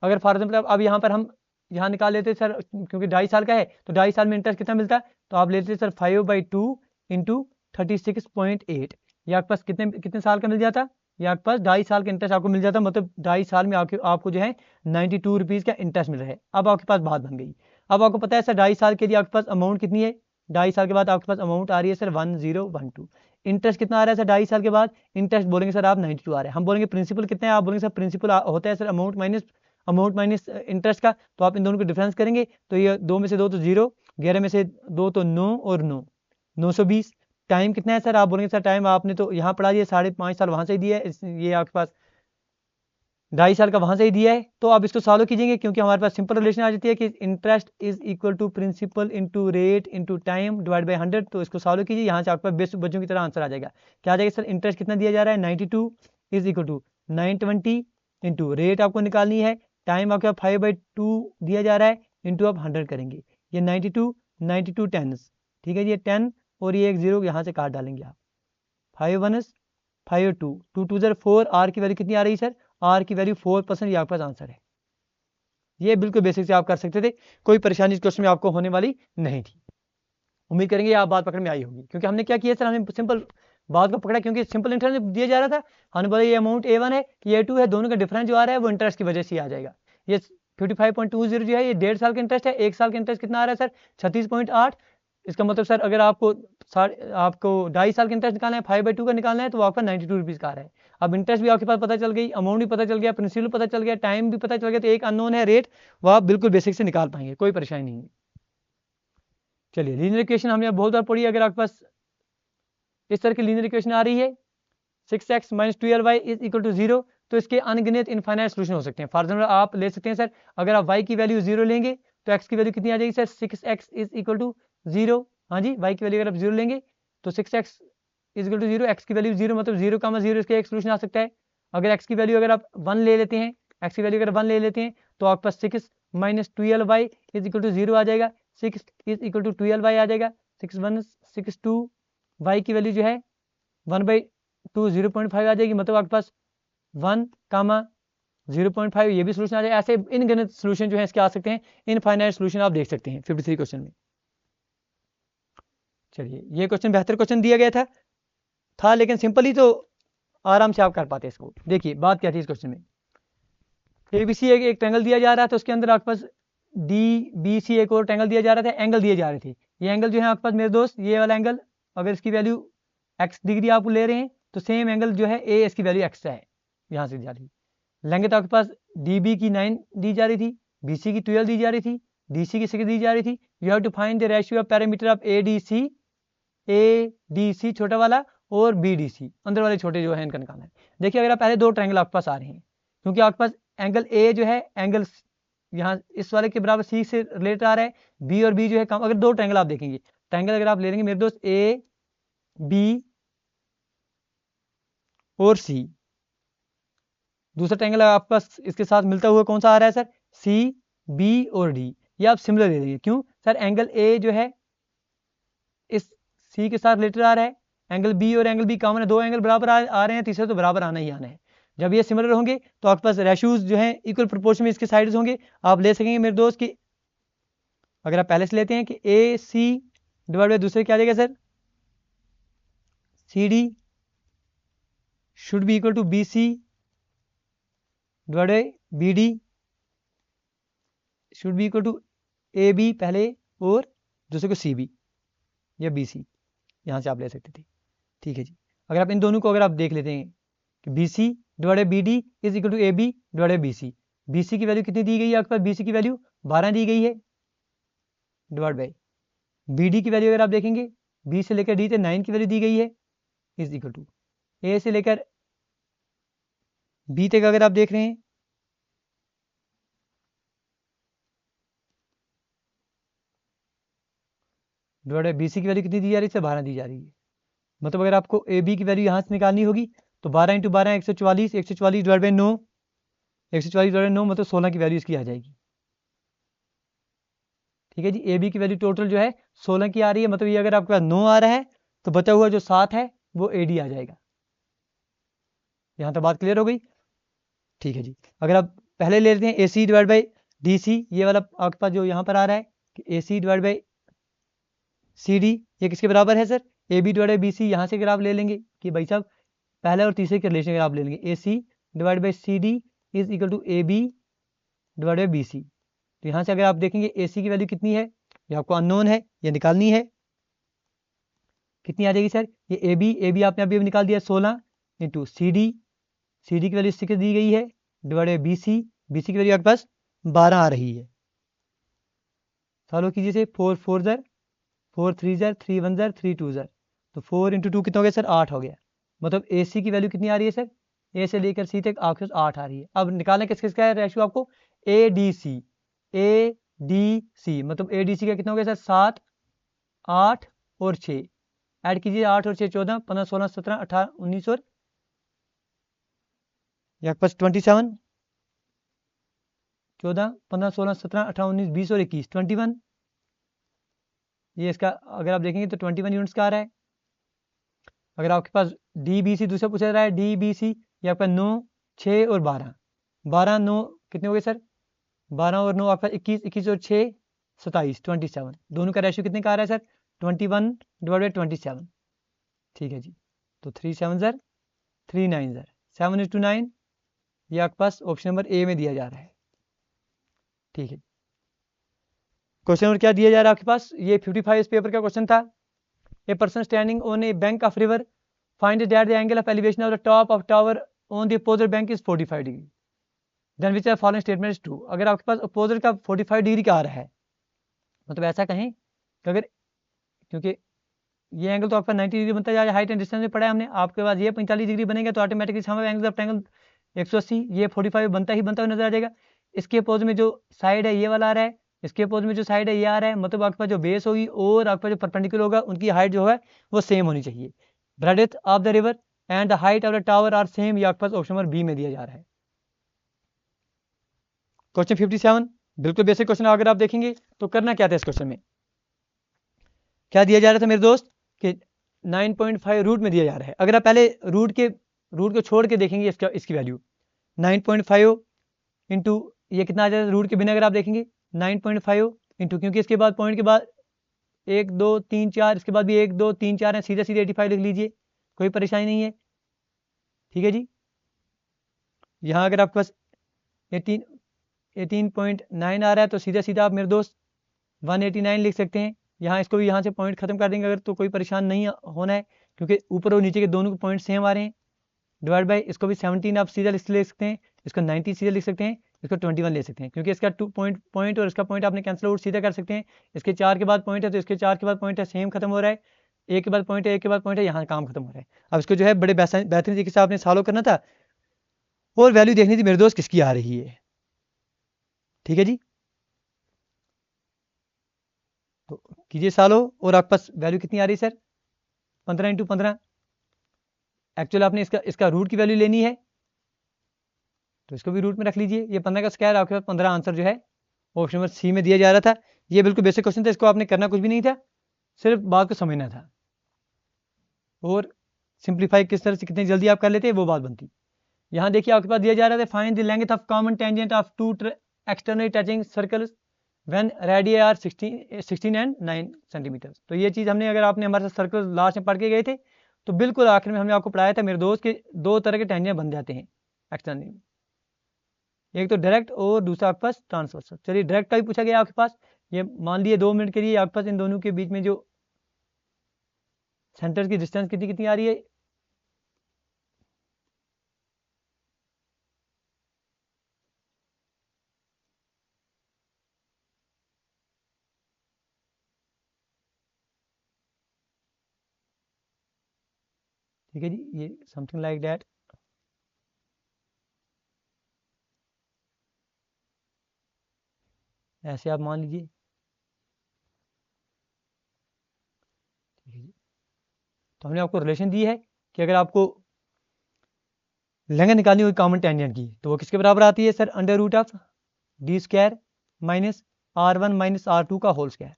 अगर फॉर एग्जाम्पल अब यहाँ पर हम यहाँ निकाल लेते सर, क्योंकि 2.5 साल का है तो 2.5 साल में इंटरेस्ट कितना मिलता है, तो आप लेते सर 5/2 इंटू 36.8, ये आपके पास कितने साल का मिल जाता, ये आपके पास 2.5 साल का इंटरेस्ट आपको मिल जाता है, मतलब 2.5 साल में आपको जो है 92 रुपीज़ का इंटरेस्ट मिल रहा है। अब आपके पास बात बन गई, अब आपको पता है सर 2.5 साल के लिए आपके पास अमाउंट कितनी है, 2.5 साल के बाद आपके पास अमाउंट आ रही है सर 1012। इंटरेस्ट कितना आ रहा है सर 2.5 साल के बाद, इंटरेस्ट बोलेंगे सर आप 92 आ रहा है। हम बोलेंगे प्रिंसिपल कितना है, आप बोलेंगे सर प्रिंसिपल होता है सर अमाउंट माइनस इंटरेस्ट का, तो आप इन दोनों को डिफरेंस करेंगे तो ये 2 में से 2 तो 0, 11 में से 2 तो 9 और 9, 920। टाइम कितना है सर, आप बोलेंगे सर टाइम आपने तो यहाँ पढ़ा दिया 5.5 साल वहाँ से ही दिया है, ये आपके पास 2.5 साल का वहाँ से ही दिया है। तो आप इसको सॉल्व कीजिएंगे, क्योंकि हमारे पास सिंपल रिलेशन आ जाती है कि interest is equal to principal into rate into time divide by 100। तो इसको सॉल्व कीजिए, यहाँ से आपका बेस्ट बच्चों की तरह आंसर आ जाएगा। क्या आ जाएगा सर, इंटरेस्ट कितना दिया जा रहा है 92 is equal to 920 into rate आपको निकालनी है, टाइम आपका 5/2 दिया जा रहा है, इंटू आप 100 करेंगे, ये 92 टेंस, ठीक है जी, ये 10 और ये एक 0 यहाँ से काट डालेंगे आप, 5 1 5 2 2 2 0 4, आर की वैल्यू कितनी आ रही है सर, आर की वैल्यू 4%, ये आपके पास आंसर है। ये बिल्कुल बेसिक से आप कर सकते थे, कोई परेशानी इस क्वेश्चन में आपको होने वाली नहीं थी। उम्मीद करेंगे आप बात पकड़ में आई होगी, क्योंकि हमने क्या किया सर, हमने सिंपल बात को पकड़ा, क्योंकि सिंपल इंटरेस्ट दिया जा रहा था, हमने बोला ये अमाउंट A1 है, ये A2 है, दोनों का डिफरेंस जो आ रहा है वो इंटरेस्ट की वजह से ही आ जाएगा। ये 55.20 जो है ये 1.5 साल का इंटरेस्ट है, 1 साल का इंटरेस्ट कितना आ रहा है सर 36.8। इसका मतलब सर अगर आपको 2.5 साल का इंटरेस्ट निकालना है, 5/2 का निकालना है, तो आपका 92 रुपीज़ का आ रहा है। अब इंटरेस्ट भी आपके पास पता चल गई, अमाउंट भी पता चल गया, प्रिंसिपल पता चल गया, टाइम भी पता चल गया, तो एक अननोन है रेट, वो आप बिल्कुल बेसिक से निकाल पाएंगे, कोई परेशानी नहीं है। चलिए लीनियर इक्वेशन हमने बहुत बार पढ़ी, अगर आपके पास इस तरह की लीनियर इक्वेशन आ रही है 6x - 12y is equal to 0, तो इसके अनगिनत इनफाइनाइट सोल्यूशन हो सकते हैं। फॉर एग्जाम्पल आप ले सकते हैं सर, अगर आप y की वैल्यू 0 लेंगे तो x की वैल्यू कितनी आ जाएगी sir 6x is equal to 0। हाँ जी, y की वैल्यू अगर आप 0 लेंगे तो 6x is equal to 0, x की वैल्यू 0 मतलब 0, 0 इसका एक सोल्यूशन आ सकता है। अगर x की वैल्यू अगर आप 1 ले लेते हैं, x की वैल्यू अगर 1 ले लेते हैं तो आपके पास 6 - 12y इज इक्वल टू 0 आ जाएगा, 6 इज इक्वल टू 12y आ जाएगा, 6 1 6 2, y की वैल्यू जो है 1/2 0.5 आ जाएगी, मतलब आपके पास 1, 0.5 ये भी सोल्यूशन आ जाएगा। ऐसे इनगिनत सोल्यूशन जो है इसके आ सकते हैं, इनफाइनाइट सोल्यूशन आप देख सकते हैं 53 क्वेश्चन में। चलिए ये क्वेश्चन बेहतर क्वेश्चन दिया गया था लेकिन सिंपल ही, तो आराम से आप कर पाते इसको। देखिए बात क्या थी इस क्वेश्चन में, ABC एक ट्रैंगल दिया जा रहा था, उसके अंदर आपके पास DBC एक और ट्रैंगल दिया जा रहा था, एंगल दिए जा रहे थे। ये एंगल जो है आपके पास मेरे दोस्त, ये वाला एंगल अगर इसकी वैल्यू x डिग्री आप ले रहे हैं तो सेम एंगल जो है A इसकी वैल्यू x है, यहाँ से जा रही। लेंथ आपके पास DB की 9 दी जा रही थी, BC की 12 दी जा रही थी, DC की 6 दी जा रही थी। You have to find the ratio of perimeter of ADC छोटा वाला और BDC अंदर वाले छोटे जो है इनका निकालना है। देखिए अगर आप पहले 2 ट्रायंगल आपके पास आ रहे हैं, क्योंकि आपके पास एंगल A जो है एंगल यहाँ इस वाले के बराबर C से रिलेटेड आ रहा है, B और B जो है कम। अगर 2 ट्रायंगल आप देखेंगे, ट्रायंगल अगर आप ले लेंगे मेरे दोस्त A B और C, दूसरा ट्रायंगल आपके पास इसके साथ मिलता हुआ कौन सा आ रहा है सर C B और D, ये आप सिमिलर ले लेंगे। क्यों सर, एंगल A जो है इस C के साथ रिलेटेड आ रहा है, एंगल B और एंगल B कॉमन है, 2 एंगल बराबर आ रहे हैं, तीसरा तो बराबर आना ही आना है। जब ये सिमिलर होंगे तो आपके पास रेशियोज जो हैं इक्वल प्रोपोर्शन में इसके साइड्स होंगे। आप ले सकेंगे मेरे दोस्त की, अगर आप पहले से लेते हैं कि AC डिवाइड बाय दूसरे क्या आ जाएगा sir CD should be equal to BC divide by BD should be equal to AB पहले और दूसरे को CB या BC, यहाँ से आप ले सकते थे। ठीक है जी, अगर आप इन दोनों को अगर आप देख लेते हैं कि BC divide by BD is equal to AB divide by BC। BC की वैल्यू कितनी दी गई है आपके पास, BC की वैल्यू 12 दी गई है, डिवाइड बाय BD की वैल्यू अगर आप देखेंगे B से लेकर D तक 9 की वैल्यू दी गई है, इज इक्वल टू A से लेकर B तक अगर आप देख रहे हैं डिवाइड बाय BC की वैल्यू कितनी दी जा रही है, 12 दी जा रही है। मतलब अगर आपको AB की वैल्यू यहाँ से निकालनी होगी तो 12 × 12 144, 144 डिवाइड बाय 9, 144 डिवाइड बाय 9 मतलब 16 की वैल्यू इसकी आ जाएगी। ठीक है जी, AB की वैल्यू टोटल जो है 16 की आ रही है, मतलब ये अगर आपके पास 9 आ रहा है तो बचा हुआ जो 7 है वो AD आ जाएगा। यहाँ तक बात क्लियर हो गई। ठीक है जी, अगर आप पहले ले लेते हैं AC डिवाइड बाई DC, ये वाला आपके पास जो यहाँ पर आ रहा है कि AC डिवाइड बाई CD, ये किसके बराबर है sir AB divide by BC। यहाँ से अगर आप ले लेंगे कि भाई साहब पहले और तीसरे के रिलेशन अगर आप ले लेंगे, A C divide by C D is equal to A B divide by B C. तो यहाँ से अगर आप देखेंगे ए सी की वैल्यू कितनी है, ये आपको अननोन है, ये निकालनी है। कितनी आ जाएगी सर, ये ए बी आपने अभी निकाल दिया 16 इंटू सी डी की वैल्यू 6 दी गई है डिवाइड बाई बी सी की वैल्यू आपके पास 12 आ रही है। सॉल्व कीजिए से, 4 4 ज़र 4 3 ज़र 3 1 ज़र 3 2 ज़र, तो 4 इंटू 2 कितना हो गया सर, 8 हो गया। मतलब ए सी की वैल्यू कितनी आ रही है सर, ए से लेकर सी तक आपके पास 8 आ रही है। अब निकालना किस किसका है रेशियो आपको, ए डी सी, मतलब ए डी सी का कितना हो गया सर, 7 8 और 6, ऐड कीजिए 8 और 6 14 15 16 17 18 19 और आपके पास 27, 14 15 16 17 18 19 20 और 21 21। ये इसका अगर आप देखेंगे तो 21 यूनिट्स का आ रहा है। अगर आपके पास डी बी सी दूसरा पूछा जा रहा है, डी बी सी ये आपका 9 6 और 12 12 9 कितने हो गए सर, 12 और 9 आपका 21 21 और 6 27 27। दोनों का रेशियो कितने का आ रहा है सर, 21 डिवाइड बाई 27। ठीक है जी, तो 3 7 ज़र 3 9 ज़र 7:9, ये आपके पास ऑप्शन नंबर ए में दिया जा रहा है। ठीक है, क्वेश्चन नंबर क्या दिया जा रहा है आपके पास, ये 55 इस पेपर का क्वेश्चन था। A person standing on a bank of river find that the angle of elevation of the top of tower on the opposite bank is 45 degree, then which are following statement is true. अगर आपके पास opposite का 45 degree का आ रहा है, मतलब ऐसा कहें कि अगर, क्योंकि ये एंगल तो आपका 90 डिग्री बनता है, हाइट एंड डिस्टेंस में पढ़ा है हमने, आपके पास ये 45 डिग्री बनेगा तो ऑटोमेटिकली सामने एंगल ऑफ ट्रायंगल 180, ये 45 बनता ही बनता हुआ नजर आ जाएगा। इसके अपोज में जो साइड है ये वाला आ रहा है, इसके अपोज में जो साइड है ये आ रहा है, मतलब आपके पास जो बेस होगी और आपका जो परपेंडिकुलर होगा उनकी हाइट जो है वो सेम होनी चाहिए। Breadth of the river and the height of the tower are same, ये आपके पास ऑप्शन नंबर बी में दिया जा रहा है। क्वेश्चन 57 बिल्कुल बेसिक क्वेश्चन, अगर आप देखेंगे तो करना क्या था इस क्वेश्चन में, क्या दिया जा रहा था मेरे दोस्त कि 9.5 रूट में दिया जा रहा है। अगर आप पहले रूट को छोड़ के देखेंगे इसकी वैल्यू 9.5 इंटू ये कितना आ जाएगा रूट के बिना, अगर आप देखेंगे 9.5 इंटू, क्योंकि इसके बाद पॉइंट के बाद 1 2 3 4, इसके बाद भी 1 2 3 4 है, सीधे सीधे 85 लिख लीजिए, कोई परेशानी नहीं है। ठीक है जी, यहाँ अगर आपके पास 18.9 आ रहा है तो सीधा सीधा आप मेरे दोस्त 189 लिख सकते हैं। यहाँ इसको भी यहाँ से पॉइंट खत्म कर देंगे अगर, तो कोई परेशान नहीं होना है, क्योंकि ऊपर और नीचे के दोनों के पॉइंट सेम आ रहे हैं। डिवाइड बाई इसको भी 17 आप सीधा ले सकते हैं, इसको 90 सीधा लिख सकते हैं, इसको 21 ले सकते हैं, क्योंकि इसका 2 पॉइंट और इसका पॉइंट आपने कैंसिल आउट सीधा कर सकते हैं। इसके 4 के बाद पॉइंट है तो इसके 4 के बाद पॉइंट है, सेम खत्म हो रहा है, एक के बाद पॉइंट है, एक के बाद पॉइंट है, यहाँ काम खत्म हो रहा है। अब इसको जो है बड़े बेहतरीन तरीके से आपने सॉल्व करना था और वैल्यू देखनी थी मेरे दोस्त किसकी आ रही है। ठीक है जी, तो कीजिए सॉल्व, और आपके पास वैल्यू कितनी आ रही है सर, 15 इंटू 15। एक्चुअल आपने इसका रूट की वैल्यू लेनी है तो इसको भी रूट में रख लीजिए। ये 15 का स्क्वायर, आपके पास 15 आंसर जो है ऑप्शन नंबर सी में दिया जा रहा था। ये बिल्कुल बेसिक क्वेश्चन था, इसको आपने करना कुछ भी नहीं था, सिर्फ बात को समझना था और सिंप्लीफाई किस तरह से कितनी जल्दी आप कर लेते वो बात बनती। यहाँ देखिए आपके पास दिया जा रहा था find the length of common tangent of two externally touching circles when radius are 16 and 9 centimetre. तो ये चीज़ हमने, अगर आपने हमारे साथ सर्कल लास्ट में पढ़ के गए थे तो बिल्कुल आखिर में हमने आपको पढ़ाया था मेरे दोस्त के दो तरह के टेंजेंट बन जाते हैं एक्सटर्नली, एक तो डायरेक्ट और दूसरा आपके पास ट्रांसवर्सल। चलिए डायरेक्ट का भी पूछा गया आपके पास, ये मान लिए 2 मिनट के लिए आपके पास इन दोनों के बीच में जो सेंटर की डिस्टेंस कितनी कितनी आ रही है, ठीक है जी, ये समथिंग लाइक दैट। ऐसे आप मान लीजिए। ठीक है जी, तो हमने आपको रिलेशन दी है कि अगर आपको लेंथ निकालनी होगी कॉमन टेंजेंट की तो वो किसके बराबर आती है sir, under root of d square minus R1 minus R2 का होल स्क्वायर।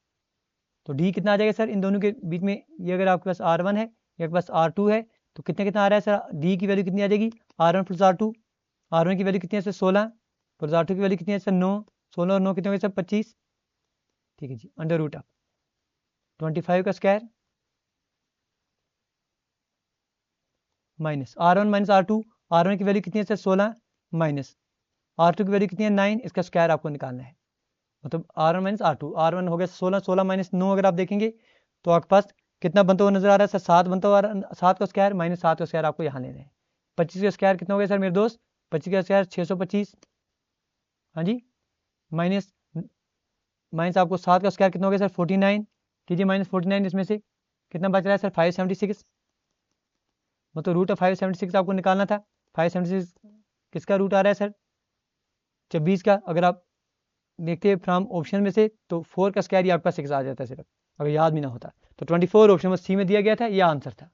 तो डी कितना आ जाएगा सर इन दोनों के बीच में, ये अगर आपके पास R1 है, ये आपके पास R2 है, तो कितना कितना आ रहा है सर, डी की वैल्यू कितनी आ जाएगी, R1 प्लस R2। R1 की वैल्यू कितनी है सर 16, प्लस R2 की वैल्यू कितनी है सर 9, 16 और 9 कितने हो गए सर 25। ठीक है जी, अंडर रूट ऑफ 25 का square minus R1 minus R2, R1 की वैल्यू कितनी है सर 16 माइनस R2 की वैल्यू कितनी है 9, इसका स्क्वायर आपको निकालना है। मतलब R1 माइनस R2, R1 हो गया 16, 16 माइनस 9 अगर आप देखेंगे तो आपके पास कितना बनता हुआ नजर आ रहा है सर 7 बनता हुआ, 7 का स्क्वायर माइनस 7 का स्क्वायर आपको यहाँ लेना है। 25 का स्क्वायर कितना हो गया सर मेरे दोस्त, 25 का स्क्वायर 625, हाँ जी, माइनस माइनस आपको 7 का स्क्वायर कितना हो गया सर 49 कीजिए, माइनस 49, इसमें से कितना बच रहा है सर 576, मतलब रूट ऑफ 576 आपको निकालना था। 576 किसका रूट आ रहा है सर 26 का। अगर आप देखते हैं फ्रॉम ऑप्शन में से तो 4 का स्क्वायर ही आपका 6 आ जाता है सिर्फ, अगर याद भी ना होता तो 24 ऑप्शन में सी में दिया गया था, यह आंसर था।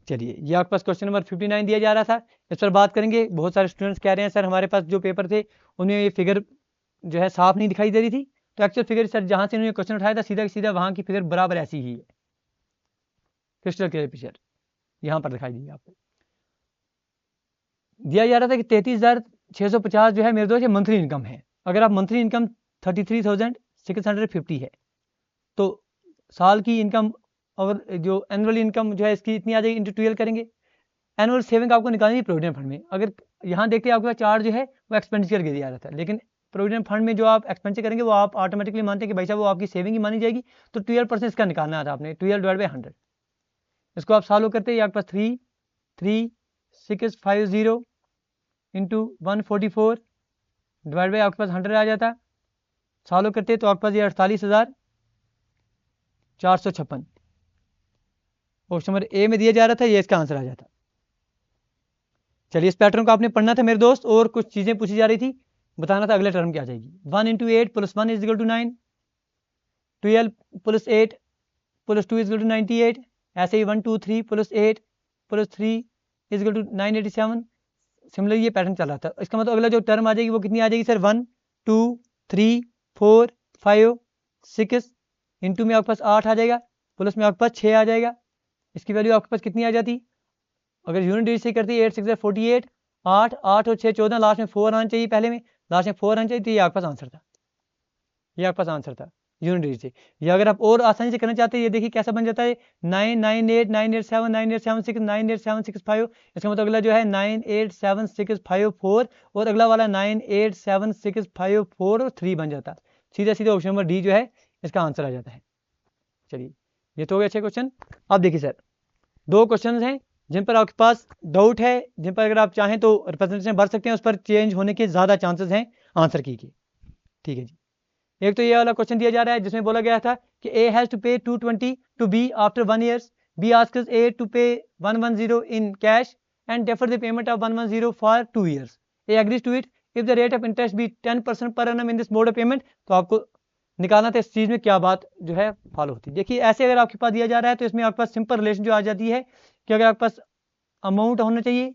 चलिए ये आपके पास क्वेश्चन नंबर 59 दिया जा रहा था, इस पर बात करेंगे। बहुत सारे स्टूडेंट्स कह रहे हैं सर हमारे पास जो पेपर थे उन्हें ये फिगर जो है साफ नहीं दिखाई दे रही थी, तो एक्चुअल फिगर सर जहां से उन्होंने क्वेश्चन उठाया था सीधा सीधा वहां की फिगर बराबर ऐसी ही है, क्रिस्टल क्लियर पिक्चर यहाँ पर दिखाई दी आपको। दिया जा रहा था कि 33,650 जो है मेरे दोस्त ये मंथली इनकम है। अगर आप मंथली इनकम 33,650 है तो साल की इनकम और जो एनुअल इनकम जो है इसकी इतनी आ जाएगी, इंटू 12 करेंगे। एनुअल सेविंग आपको निकालनी है प्रोविडेंट फंड में। अगर यहाँ देखते हैं आपके पास चार्ज जो है वो एक्सपेंडिचर के दिया जाता है, लेकिन प्रोविडेंट फंड में जो आप एक्सपेंडिचर करेंगे वो आप ऑटोमेटिकली मानते हैं कि भाई साहब वो आपकी सेविंग ही मानी जाएगी, तो 12% इसका निकालना था आपने, 12/100। इसको आप सॉल्व करते हैं, आपके पास 33650 इंटू 144 डिवाइड बाई आपके पास 100 आ जाता। सॉल्व करते तो आपके पास ये 48,456 ऑप्शन नंबर ए में दिया जा रहा था, ये इसका आंसर आ जाता। चलिए इस पैटर्न को आपने पढ़ना था मेरे दोस्त, और कुछ चीजें पूछी जा रही थी, बताना था अगले टर्म क्या आ जाएगी। 1 into 8 plus 1 is equal to 9, 12 plus 8 plus 2 is equal to 98, ऐसे ही 1 2 3 plus 8 plus 3 is equal to 987। Similar ये पैटर्न चल रहा था। इसका मतलब अगला जो टर्म आ जाएगी वो कितनी आ जाएगी सर 1 2 3 4 5 6 इंटू में आपके पास 8 आ जाएगा, प्लस में आपके पास 6 आ जाएगा। इसकी वैल्यू आपके पास कितनी आ जाती, अगर यूनिट डिजिट से करती है 8 6 48, 8 8 और 6 14, लास्ट में 4 आना चाहिए, पहले में लास्ट में 4 आना चाहिए, तो ये आपके पास आंसर था, ये आपके पास आंसर था यूनिट डिजिट से। या अगर आप और आसानी से करना चाहते हैं, ये देखिए कैसा बन जाता है 998 987 9876 98765। इसका मतलब अगला जो है 98765 और अगला वाला 98765 और 3 बन जाता, सीधा सीधा ऑप्शन नंबर डी जो है इसका आंसर आ जाता है। चलिए ये तो हो गए अच्छे क्वेश्चन। अब देखिए सर 2 क्वेश्चन हैं जिन पर आपके पास डाउट है, जिन पर अगर आप चाहें तो रिप्रेजेंटेशन भर सकते हैं, उस पर चेंज होने के ज़्यादा चांसेस हैं आंसर की। ठीक है जी। एक तो ये वाला क्वेश्चन दिया जा रहा है जिसमें बोला गया था कि A has to pay 220 to B after 1 year, B asks A to pay 110 in cash and defer the payment of 110 for 2 years. A agrees to it if the rate of interest be 10% per annum in this mode of payment। तो आपको निकालना था इस चीज़ में क्या बात जो है फॉलो होती है। देखिए ऐसे अगर आपके पास दिया जा रहा है तो इसमें आपके पास सिंपल रिलेशन जो आ जाती है कि अगर आपके पास अमाउंट होना चाहिए,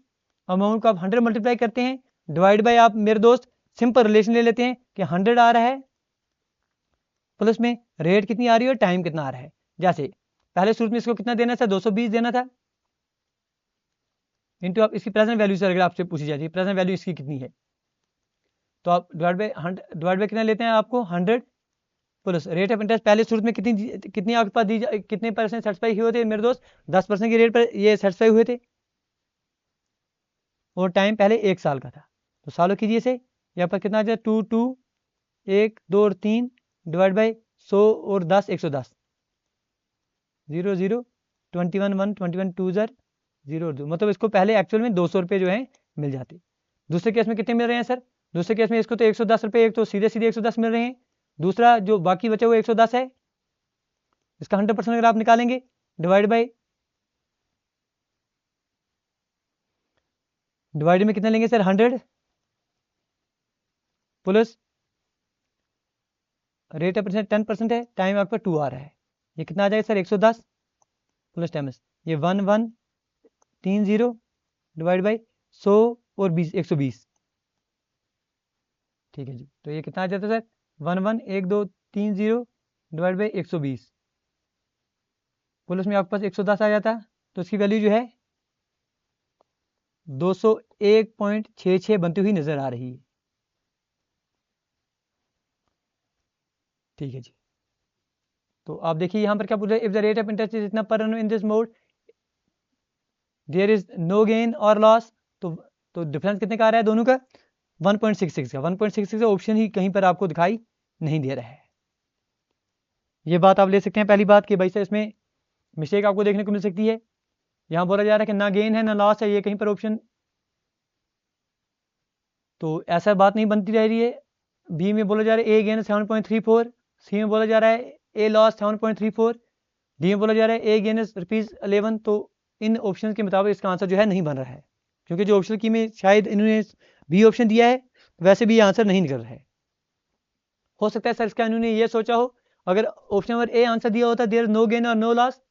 अमाउंट को आप 100 मल्टीप्लाई करते हैं, डिवाइड बाय आप मेरे दोस्त सिंपल रिलेशन ले लेते हैं कि 100 आ रहा है प्लस में रेट कितनी आ रही है और टाइम कितना आ रहा है। जैसे पहले सूत्र में इसको कितना देना था 220 देना था, इंटू आप इसकी प्रेजेंट वैल्यू से अगर आपसे पूछी जाती है प्रेजेंट वैल्यू इसकी कितनी है, तो आप डिवाइड बाय कितना लेते हैं आपको 100 प्लस रेट ऑफ इंटरेस्ट। पहले सूत्र में कितनी आपके पास दी कितने परसेंट सेटिस्फाई हुए थे मेरे दोस्त, 10% की रेट पर ये सेटिस्फाई हुए थे, और टाइम पहले 1 साल का था। तो सालों कीजिए इसे, यहाँ पर कितना आ जाए 2 2 1 2 और 3 डिवाइड बाई 100 और 10 110 0 0 21 1 21 2 0 0, मतलब इसको पहले एक्चुअल में 200 रुपये जो है मिल जाते। दूसरे केस में कितने मिल रहे हैं सर, दूसरे केस में इसको तो 110 रुपये, एक तो सीधे सीधे 110 मिल रहे हैं, दूसरा जो बाकी बचे वो 110 है। इसका 100% अगर आप निकालेंगे डिवाइड में कितना लेंगे sir 100 plus rate of percent 10% है, टाइम आपका 2 आ रहा है, ये कितना आ जाएगा सर 110 प्लस टाइम्स ये 1130 डिवाइड बाई 100 और 20 120। ठीक है जी, तो ये कितना आ जाता है सर 111230 डिवाइड बाई 120 प्लस में आपके पास 110 आ जाता, तो इसकी वैल्यू जो है 201.66 बनती हुई नजर आ रही है। ठीक है जी, तो आप देखिए यहाँ पर क्या पूछ रहा है, if the rate of interest is इतना per annum in this mode, there is no gain और लॉस, तो डिफरेंस कितने का आ रहा है दोनों का? 1.66 का। 1.66 का ऑप्शन ही कहीं पर आपको दिखाई नहीं दे रहा है। ये बात आप ले सकते हैं पहली बात कि भाई साहब इसमें मिस्टेक आपको देखने को मिल सकती है। यहाँ बोला जा रहा है कि ना गेन है ना लॉस है, ये कहीं पर ऑप्शन, तो ऐसा बात नहीं बनती रह रही है। बी में बोला जा रहा है ए गेन 7.34, सी में बोला जा रहा है ए लॉस 7.34, डी में बोला जा रहा है ए गेन ₹11। तो इन ऑप्शन के मुताबिक इसका आंसर जो है नहीं बन रहा है, क्योंकि जो ऑप्शन की में शायद इन्होंने बी ऑप्शन दिया है, वैसे भी ये आंसर नहीं निकल रहा है। हो सकता है सर इसका इन्होंने ये सोचा हो, अगर ऑप्शन नंबर ए आंसर दिया होता देयर नो गेन और नो लॉस,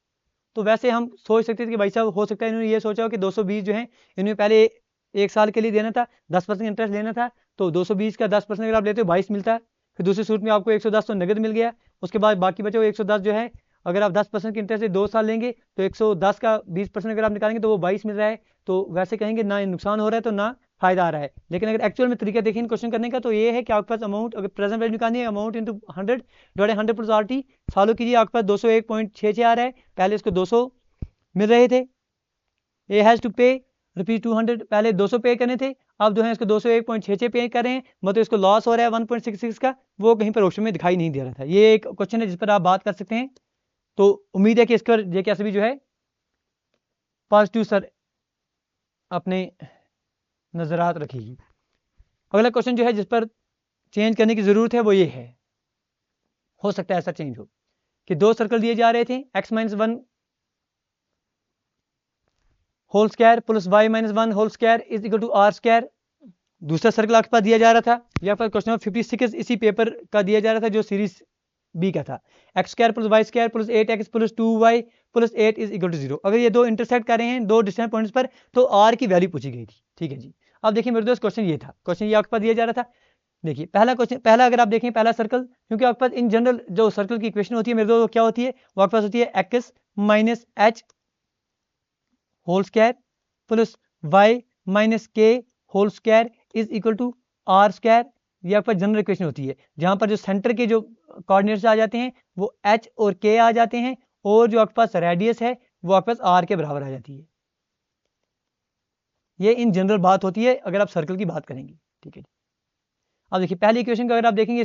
तो वैसे हम सोच सकते थे कि भाई साहब हो सकता है इन्होंने ये सोचा हो कि 220 जो है इन्होंने पहले 1 साल के लिए देना था, 10% इंटरेस्ट लेना था, तो 220 का 10% अगर आप लेते हो 22 मिलता है। फिर दूसरी सूरत में आपको 110 तो नगद मिल गया, उसके बाद बाकी बचे 110 जो है, अगर आप 10% की इंटरेस्ट से 2 साल लेंगे तो 110 का 20% अगर आप निकालेंगे तो वो 22 मिल रहा है। तो वैसे कहेंगे ना नुकसान हो रहा है तो ना फायदा आ रहा है। लेकिन अगर एक्चुअल में तरीका देखें क्वेश्चन करने का, तो ये है कि आपके पास अमाउंट, अगर प्रेजेंट वैल्यू निकालनी है, amount into 100 divided 100 plus RT सालों कीजिए, आपके पास 201.66 आ रहा है। पहले इसको 200 मिल रहे थे, ए हैज़ टू पे ₹200, पहले 200 पे करने थे, अब जो है इसको 201.66 पे कर रहे हैं, मतलब इसको लॉस हो रहा है 1.66 का, वो कहीं पर ऑप्शन में दिखाई नहीं दे रहा था। ये एक क्वेश्चन है जिस पर आप बात कर सकते हैं। तो उम्मीद है कि इस पर JKSB जो है पॉजिटिव सर अपने नजरात रखेगी। अगला क्वेश्चन जो है जिस पर चेंज करने की जरूरत है वो ये है, हो सकता है ऐसा चेंज हो कि 2 सर्कल दिए जा रहे थे, x-1 whole square plus y-1 whole square is equal to r square. दूसरा सर्कल आपके पास दिया जा रहा था, या फिर क्वेश्चन नंबर 56 इसी पेपर का दिया जा रहा था जो सीरीज बी का था, x square plus y square plus 8x plus 2y plus 8 is equal to 0। अगर ये दो इंटरसेक्ट कर रहे हैं दो डिस्टेंस पॉइंट्स पर, तो r की वैल्यू पूछी गई थी। ठीक है जी, अब देखिए मेरे दोस्त क्वेश्चन ये था, क्वेश्चन ये आपके पास दिया जा रहा था। देखिए पहला क्वेश्चन, पहला अगर आप देखें पहला सर्कल, क्योंकि आपके पास इन जनरल जो सर्कल की इक्वेशन होती है मेरे दोस्त क्या होती है, वो आपके पास होती है x minus h whole square plus y minus k whole square is equal to r square. ये आपका जनरल इक्वेशन होती है, जहां पर जो सेंटर के जो कोऑर्डिनेट्स आ जाते हैं वो h और k आ जाते हैं, और जो आपके पास रेडियस है वो आपके पास r के बराबर आ जाती है। ये इन जनरल बात होती है अगर आप सर्कल की बात करेंगे। ठीक है, अब देखिए पहली इक्वेशन को अगर आप देखेंगे,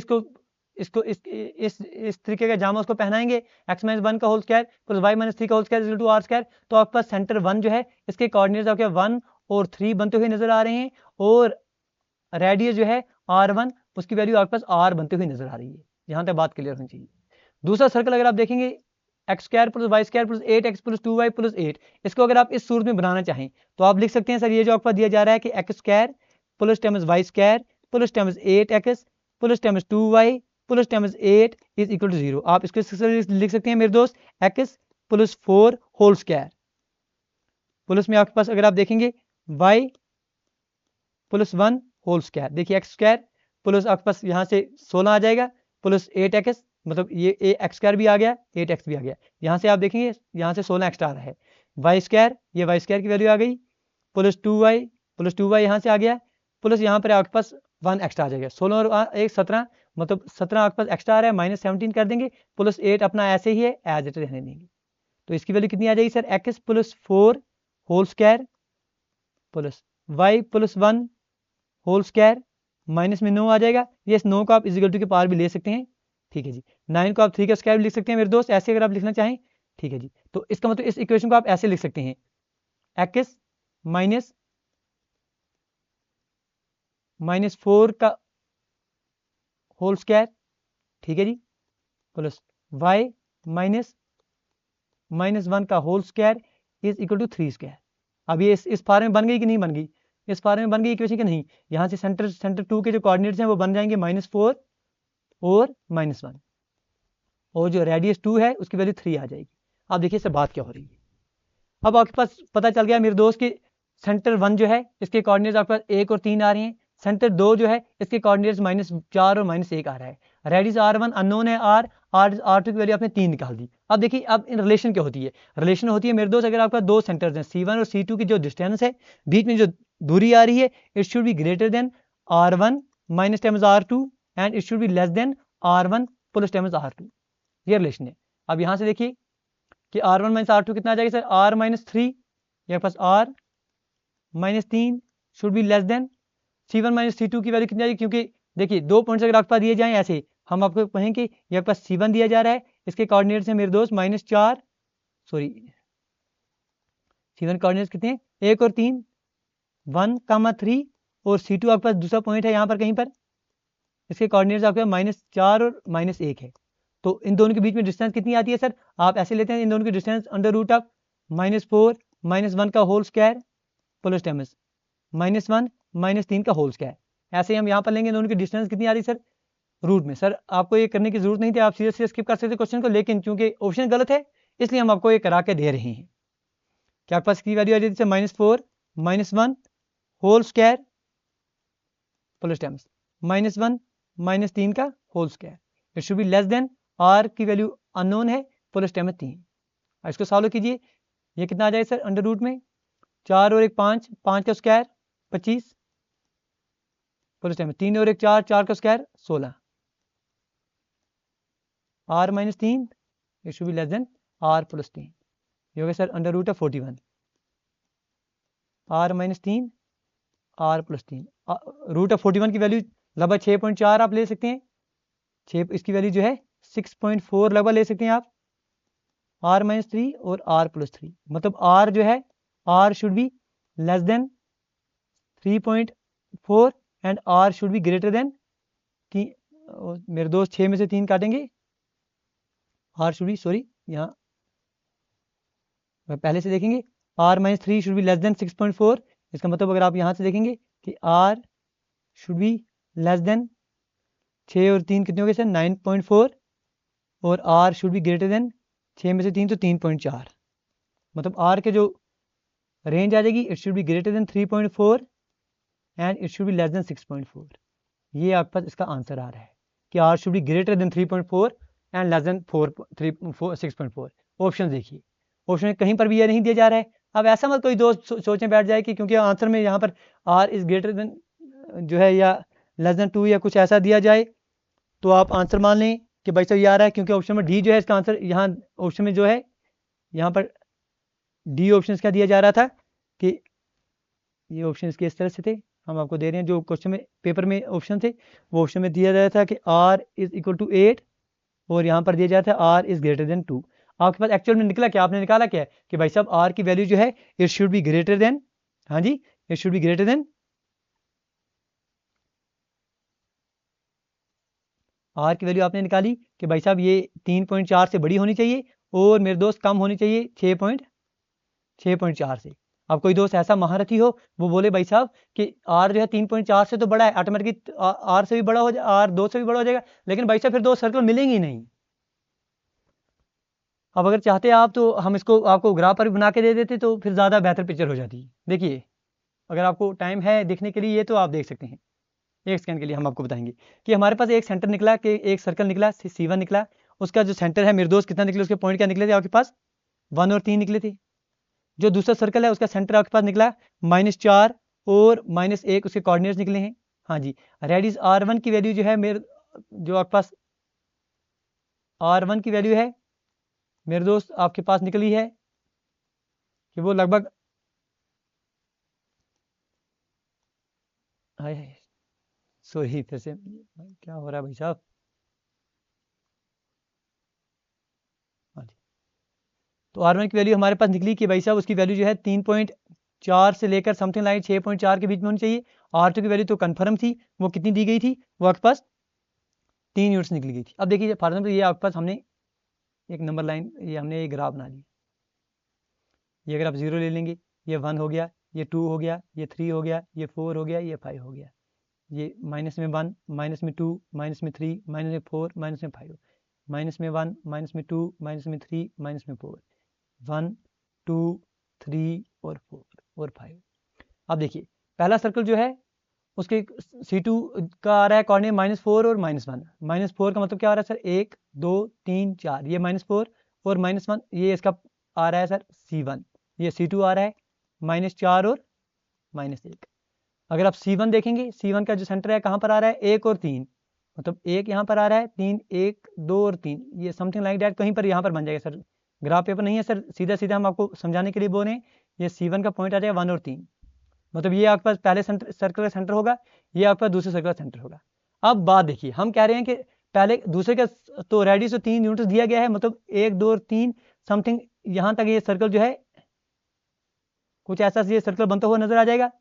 इस तरीके का जामा उसको पहनाएंगे, x-1 का होल स्क्वायर प्लस y-3 का whole square equal to r square. तो आपके पास सेंटर 1 जो है इसके कोऑर्डिनेट्स आपके 1 और 3 बनते हुए नजर आ रहे हैं, और रेडियस जो है r1 उसकी वैल्यू आपके पास r बनते हुए नजर आ रही है। यहां तक बात क्लियर होनी चाहिए। दूसरा सर्कल अगर आप देखेंगे, x square plus y square plus 8x plus 2y plus 8, इसको अगर आप इस सूरत में बनाना चाहें तो आप लिख सकते हैं सर, ये जो आपको दिया जा रहा है कि x square plus times y square plus times 8x plus times 2y plus times 8 is equal to 0। आप इसको लिख सकते हैं मेरे दोस्त x plus 4 whole square plus में आपके पास अगर आप देखेंगे y प्लस 1 होल स्क्वायर। देखिए एक्स स्क्वायर प्लस आपके पास यहाँ से 16 आ जाएगा प्लस 8x, मतलब ये एक्स स्क्वायर भी आ गया 8x भी आ गया। यहाँ से आप देखेंगे यहाँ से 16 एक्स्ट्रा आ रहा है, वाई स्क्वायर, ये वाई स्क्वायर की वैल्यू आ गई प्लस 2y यहाँ से आ गया, प्लस यहाँ पर आपके पास 1 एक्स्ट्रा आ जाएगा, 16 और 1 17, मतलब 17 आपके पास एक्स्ट्रा आ रहा है, माइनस 17 कर देंगे, प्लस 8 अपना ऐसे ही है एज इट रहने देंगे। तो इसकी वैल्यू कितनी आ जाएगी sir, x plus 4 whole square plus y plus 1 whole square, minus में 9 आ जाएगा। ये इस 9 को आप इजिकल टू के पार भी ले सकते हैं। ठीक है जी, 9 को आप 3 का स्क्वायर भी लिख सकते हैं मेरे दोस्त, ऐसे अगर आप लिखना चाहें। ठीक है जी, तो इसका मतलब इस इक्वेशन को आप ऐसे लिख सकते हैं, x माइनस 4 का होल स्क्वायर, ठीक है जी, प्लस y माइनस 1 का whole square is equal to 3 square. अब ये इस फार्म में बन गई कि नहीं बन गई, इस फार्म में बन गई इक्वेशन कि नहीं। यहाँ से सेंटर 2 के जो कोऑर्डिनेट्स हैं वो बन जाएंगे -4 और -1, और जो रेडियस 2 है उसकी वैल्यू 3 आ जाएगी। अब देखिए इससे बात क्या हो रही है। अब आपके पास पता चल गया मेरे दोस्त कि सेंटर 1 जो है इसके कोऑर्डिनेट्स आपके पास 1 और 3 आ रहे हैं, सेंटर 2 जो है इसके कोऑर्डिनेट्स -4 और -1 आ रहा है, रेडियस r1 अननोन है, r2 की वैल्यू आपने 3 निकाल दी। अब देखिए अब इन रिलेशन क्या होती है, रिलेशन होती है मेरे दोस्त, अगर आपका दो सेंटर्स हैं C1 और C2 की जो डिस्टेंस है, बीच में जो दूरी आ रही है, it should be greater then r1 minus times r2 and it should be less then r1 plus times r2। ये रिलेशन है। अब यहाँ से देखिए कि r1 माइनस r2 कितना आ जाएगा सर, r माइनस 3 ये पास R minus 3 should be less then C1 minus C2 की वैल्यू कितनी आ जाएगी, क्योंकि देखिए 2 पॉइंट्स अगर आपके पास दिए जाएं ऐसे, हम आपको कहेंगे ये आपके पास C1 दिया जा रहा है, इसके कोऑर्डिनेट्स हैं मेरे दोस्त -4, सॉरी C1 कोऑर्डिनेट्स कितने हैं 1 और 3, 1,3, और C2 आपके पास दूसरा पॉइंट है यहाँ पर कहीं पर, इसके कोऑर्डिनेट्स आपके पास -4 और -1 है। तो इन दोनों के बीच में डिस्टेंस कितनी आती है सर, आप ऐसे लेते हैं इन दोनों की डिस्टेंस अंडर रूट ऑफ -4 -1 का होल स्क्वायर प्लस -1 -3 का होल स्क्वायर। ऐसे ही हम यहाँ पर लेंगे दोनों की डिस्टेंस कितनी आ रही सर रूट में। सर आपको ये करने की जरूरत नहीं थी, आप सीधे सीधे स्किप कर सकते क्वेश्चन को, लेकिन चूंकि ऑप्शन गलत है इसलिए हम आपको ये करा के दे रहे हैं। क्या आपके पास की वैल्यू आ जाती है -4 -1 होल स्क्वायर प्लस -1 -3 का whole square, it should be less than, R की वैल्यू अननोन है प्लस 3। इसको सॉल्व कीजिए, ये कितना आ जाएगा सर अंडर रूट में 4 और 1 5, 5 का स्क्वायर 25 प्लस 3 और 1 4, 4 का square 16, R -3 it should be less than R plus 3, ये हो गया sir under root of 41, R -3 R plus 3, root of 41 की वैल्यू लगभग 6.4 आप ले सकते हैं, 6 इसकी वैल्यू जो है 6.4 लगभग ले सकते हैं आप, R -3 और R प्लस 3, मतलब R जो है R should be less then 3.4 and R should be greater then, मेरे दोस्त 6 में से 3 काटेंगे, R शुड बी, सॉरी यहाँ पहले से देखेंगे, R -3 should be less then 6.4, इसका मतलब अगर आप यहाँ से देखेंगे कि R should be less then 6 और 3 कितने हो गए सर 9.4, और R should be greater then 6 में से 3 तो 3.4, मतलब R के जो रेंज आ जाएगी it should be greater then 3.4 and it should be less then 6.4। ये आपके पास इसका आंसर आ रहा है कि R should be greater then 3.4 and less than 6.4। Option देखिए, ऑप्शन कहीं पर भी ये नहीं दिया जा रहा है। अब ऐसा मत कोई दोस्त सोचने बैठ जाए कि क्योंकि आंसर में यहाँ पर R इज ग्रेटर देन जो है या लेस देन 2 या कुछ ऐसा दिया जाए तो आप आंसर मान लें कि भाई साहब ये आ रहा है, क्योंकि ऑप्शन में डी जो है इसका आंसर, यहाँ ऑप्शन में जो है यहाँ पर डी ऑप्शन क्या दिया जा रहा था कि ये ऑप्शन इसके इस तरह से थे, हम आपको दे रहे हैं जो क्वेश्चन में पेपर में ऑप्शन थे, वो ऑप्शन में दिया जाता था कि R इज इक्वल टू 8 और यहाँ पर दिया जाता है R इज ग्रेटर देन 2। आपके पास एक्चुअल में निकला क्या, आपने निकाला क्या कि भाई साहब R की वैल्यू जो है it should be greater than, हाँ जी it should be greater than, R की वैल्यू आपने निकाली कि भाई साहब ये 3.4 से बड़ी होनी चाहिए और मेरे दोस्त कम होनी चाहिए 6.4 से। अब कोई दोस्त ऐसा महारथी हो वो बोले भाई साहब कि R जो है 3.4 से तो बड़ा है, ऑटोमेटिक R से भी बड़ा हो जाए, R 2 से भी बड़ा हो जाएगा, लेकिन भाई साहब फिर दो सर्कल मिलेंगे नहीं। अब अगर चाहते आप तो हम इसको आपको ग्राफ पर भी बना के दे देते तो फिर ज़्यादा बेहतर पिक्चर हो जाती। देखिए अगर आपको टाइम है देखने के लिए ये तो आप देख सकते हैं, एक सेकंड के लिए हम आपको बताएंगे कि हमारे पास एक सेंटर निकला, कि एक सर्कल निकला C1 निकला, उसका जो सेंटर है मेरे दोस्त कितना निकले, उसके पॉइंट क्या निकले थे आपके पास 1 और 3 निकले थे। जो दूसरा सर्कल है उसका सेंटर आपके पास निकला -4 और -1, उसके कोऑर्डिनेट्स निकले हैं। हाँ जी, रेडियस R1 की वैल्यू जो है मेरे जो आपके पास R1 की वैल्यू है मेरे दोस्त आपके पास निकली है कि वो लगभग, सॉरी फिर से क्या हो रहा है भाई साहब, हाँ जी, तो R1 की वैल्यू हमारे पास निकली कि भाई साहब उसकी वैल्यू जो है 3.4 से लेकर समथिंग लाइन 6.4 के बीच में होनी चाहिए। R2 की वैल्यू तो कन्फर्म थी, वो कितनी दी गई थी, वो आपके पास 3 यूनिट्स निकली गई थी। अब देखिए फॉर एग्जाम्पल ये आपके पास हमने एक नंबर लाइन, ये हमने एक ग्राफ बना ली, ये अगर आप 0 ले लेंगे ये 1 हो गया, ये 2 हो गया, ये 3 हो गया, ये 4 हो गया, ये 5 हो गया, ये माइनस में 1, माइनस में 2, माइनस में 3, माइनस में 4, माइनस में 5, माइनस में 1, माइनस में 2, माइनस में 3, माइनस में 4, 1 2 3 और 4 और 5। अब देखिए पहला सर्कल जो है उसके C2 का आ रहा है कोऑर्डिनेट -4 और -1। -4 का मतलब क्या आ रहा है सर 1 2 3 4, ये -4 और -1, ये इसका आ रहा है सर C1, ये C2 आ रहा है -4 और -1। अगर आप C1 देखेंगे, C1 का जो सेंटर है कहाँ पर आ रहा है 1 और 3, मतलब 1 यहाँ पर आ रहा है, 3 1 2 और 3, ये समथिंग लाइक दैट कहीं पर यहाँ पर बन जाएगा सर। ग्राफ पेपर नहीं है सर, सीधा सीधा हम आपको समझाने के लिए बोल रहे हैं ये C1 का पॉइंट आ जाएगा 1 और 3, मतलब ये आपके पास पहले सर्कल का सेंटर होगा, ये आपका दूसरे सर्कल का सेंटर होगा। अब बात देखिए, हम कह रहे हैं कि पहले दूसरे का तो रेडियस तो 3 यूनिट्स दिया गया है, मतलब 1 2 और 3 समथिंग यहाँ तक ये सर्कल जो है कुछ ऐसा ये सर्कल बनता हुआ नजर आ जाएगा।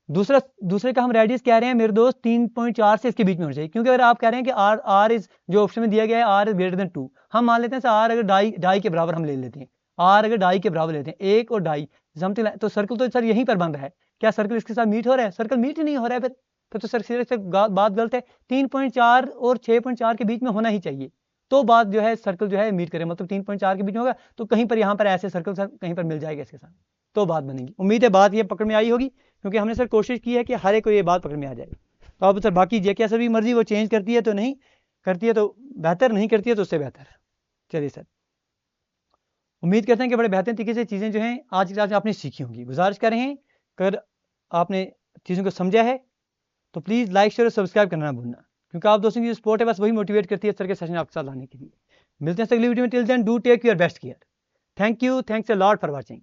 दूसरे का हम रेडियस कह रहे हैं मेरे दोस्त 3.4 से इसके बीच में होना चाहिए, क्योंकि अगर आप कह रहे हैं कि आर इज जो ऑप्शन में दिया गया है आर इज ग्रेटर देन 2, हम मान लेते हैं सर आर अगर ढाई के बराबर हम ले लेते हैं, आर अगर ढाई के बराबर लेते हैं 1 और ढाई समथिंग, तो सर्कल तो सर यहीं पर बन रहा है, क्या सर्कल इसके साथ मीट हो रहा है? सर्कल मीट ही नहीं हो रहा है, फिर तो सर सीधे से बात गलत है। 3.4 और 6.4 के बीच में होना ही चाहिए, तो बात जो है सर्कल जो है मीट करे, मतलब 3.4 के बीच में होगा तो कहीं पर यहाँ पर ऐसे सर्कल सर कहीं पर मिल जाएगा इसके साथ, तो बात बनेगी। उम्मीद है बात ये पकड़ में आई होगी, क्योंकि हमने सर कोशिश की है कि हर एक को ये बात पकड़ में आ जाए। तो अब सर बाकी जे सर भी मर्जी वो चेंज करती है तो नहीं करती है तो बेहतर, नहीं करती है तो उससे बेहतर। चलिए सर, उम्मीद करते हैं कि बड़े बेहतरीन तरीके से चीज़ें जो हैं आज की क्लास में आपने सीखी होंगी। गुजारिश कर रहे हैं अगर आपने चीज़ों को समझा है तो प्लीज़ लाइक शेयर और सब्सक्राइब करना ना भूलना, क्योंकि आप दोस्तों की जो सपोर्ट है बस वही मोटिवेट करती है इस तरह के सेशन आपके साथ लाने के लिए। मिलते हैं अगली वीडियो में, till then do take your best care. Thank you, thanks a lot for watching.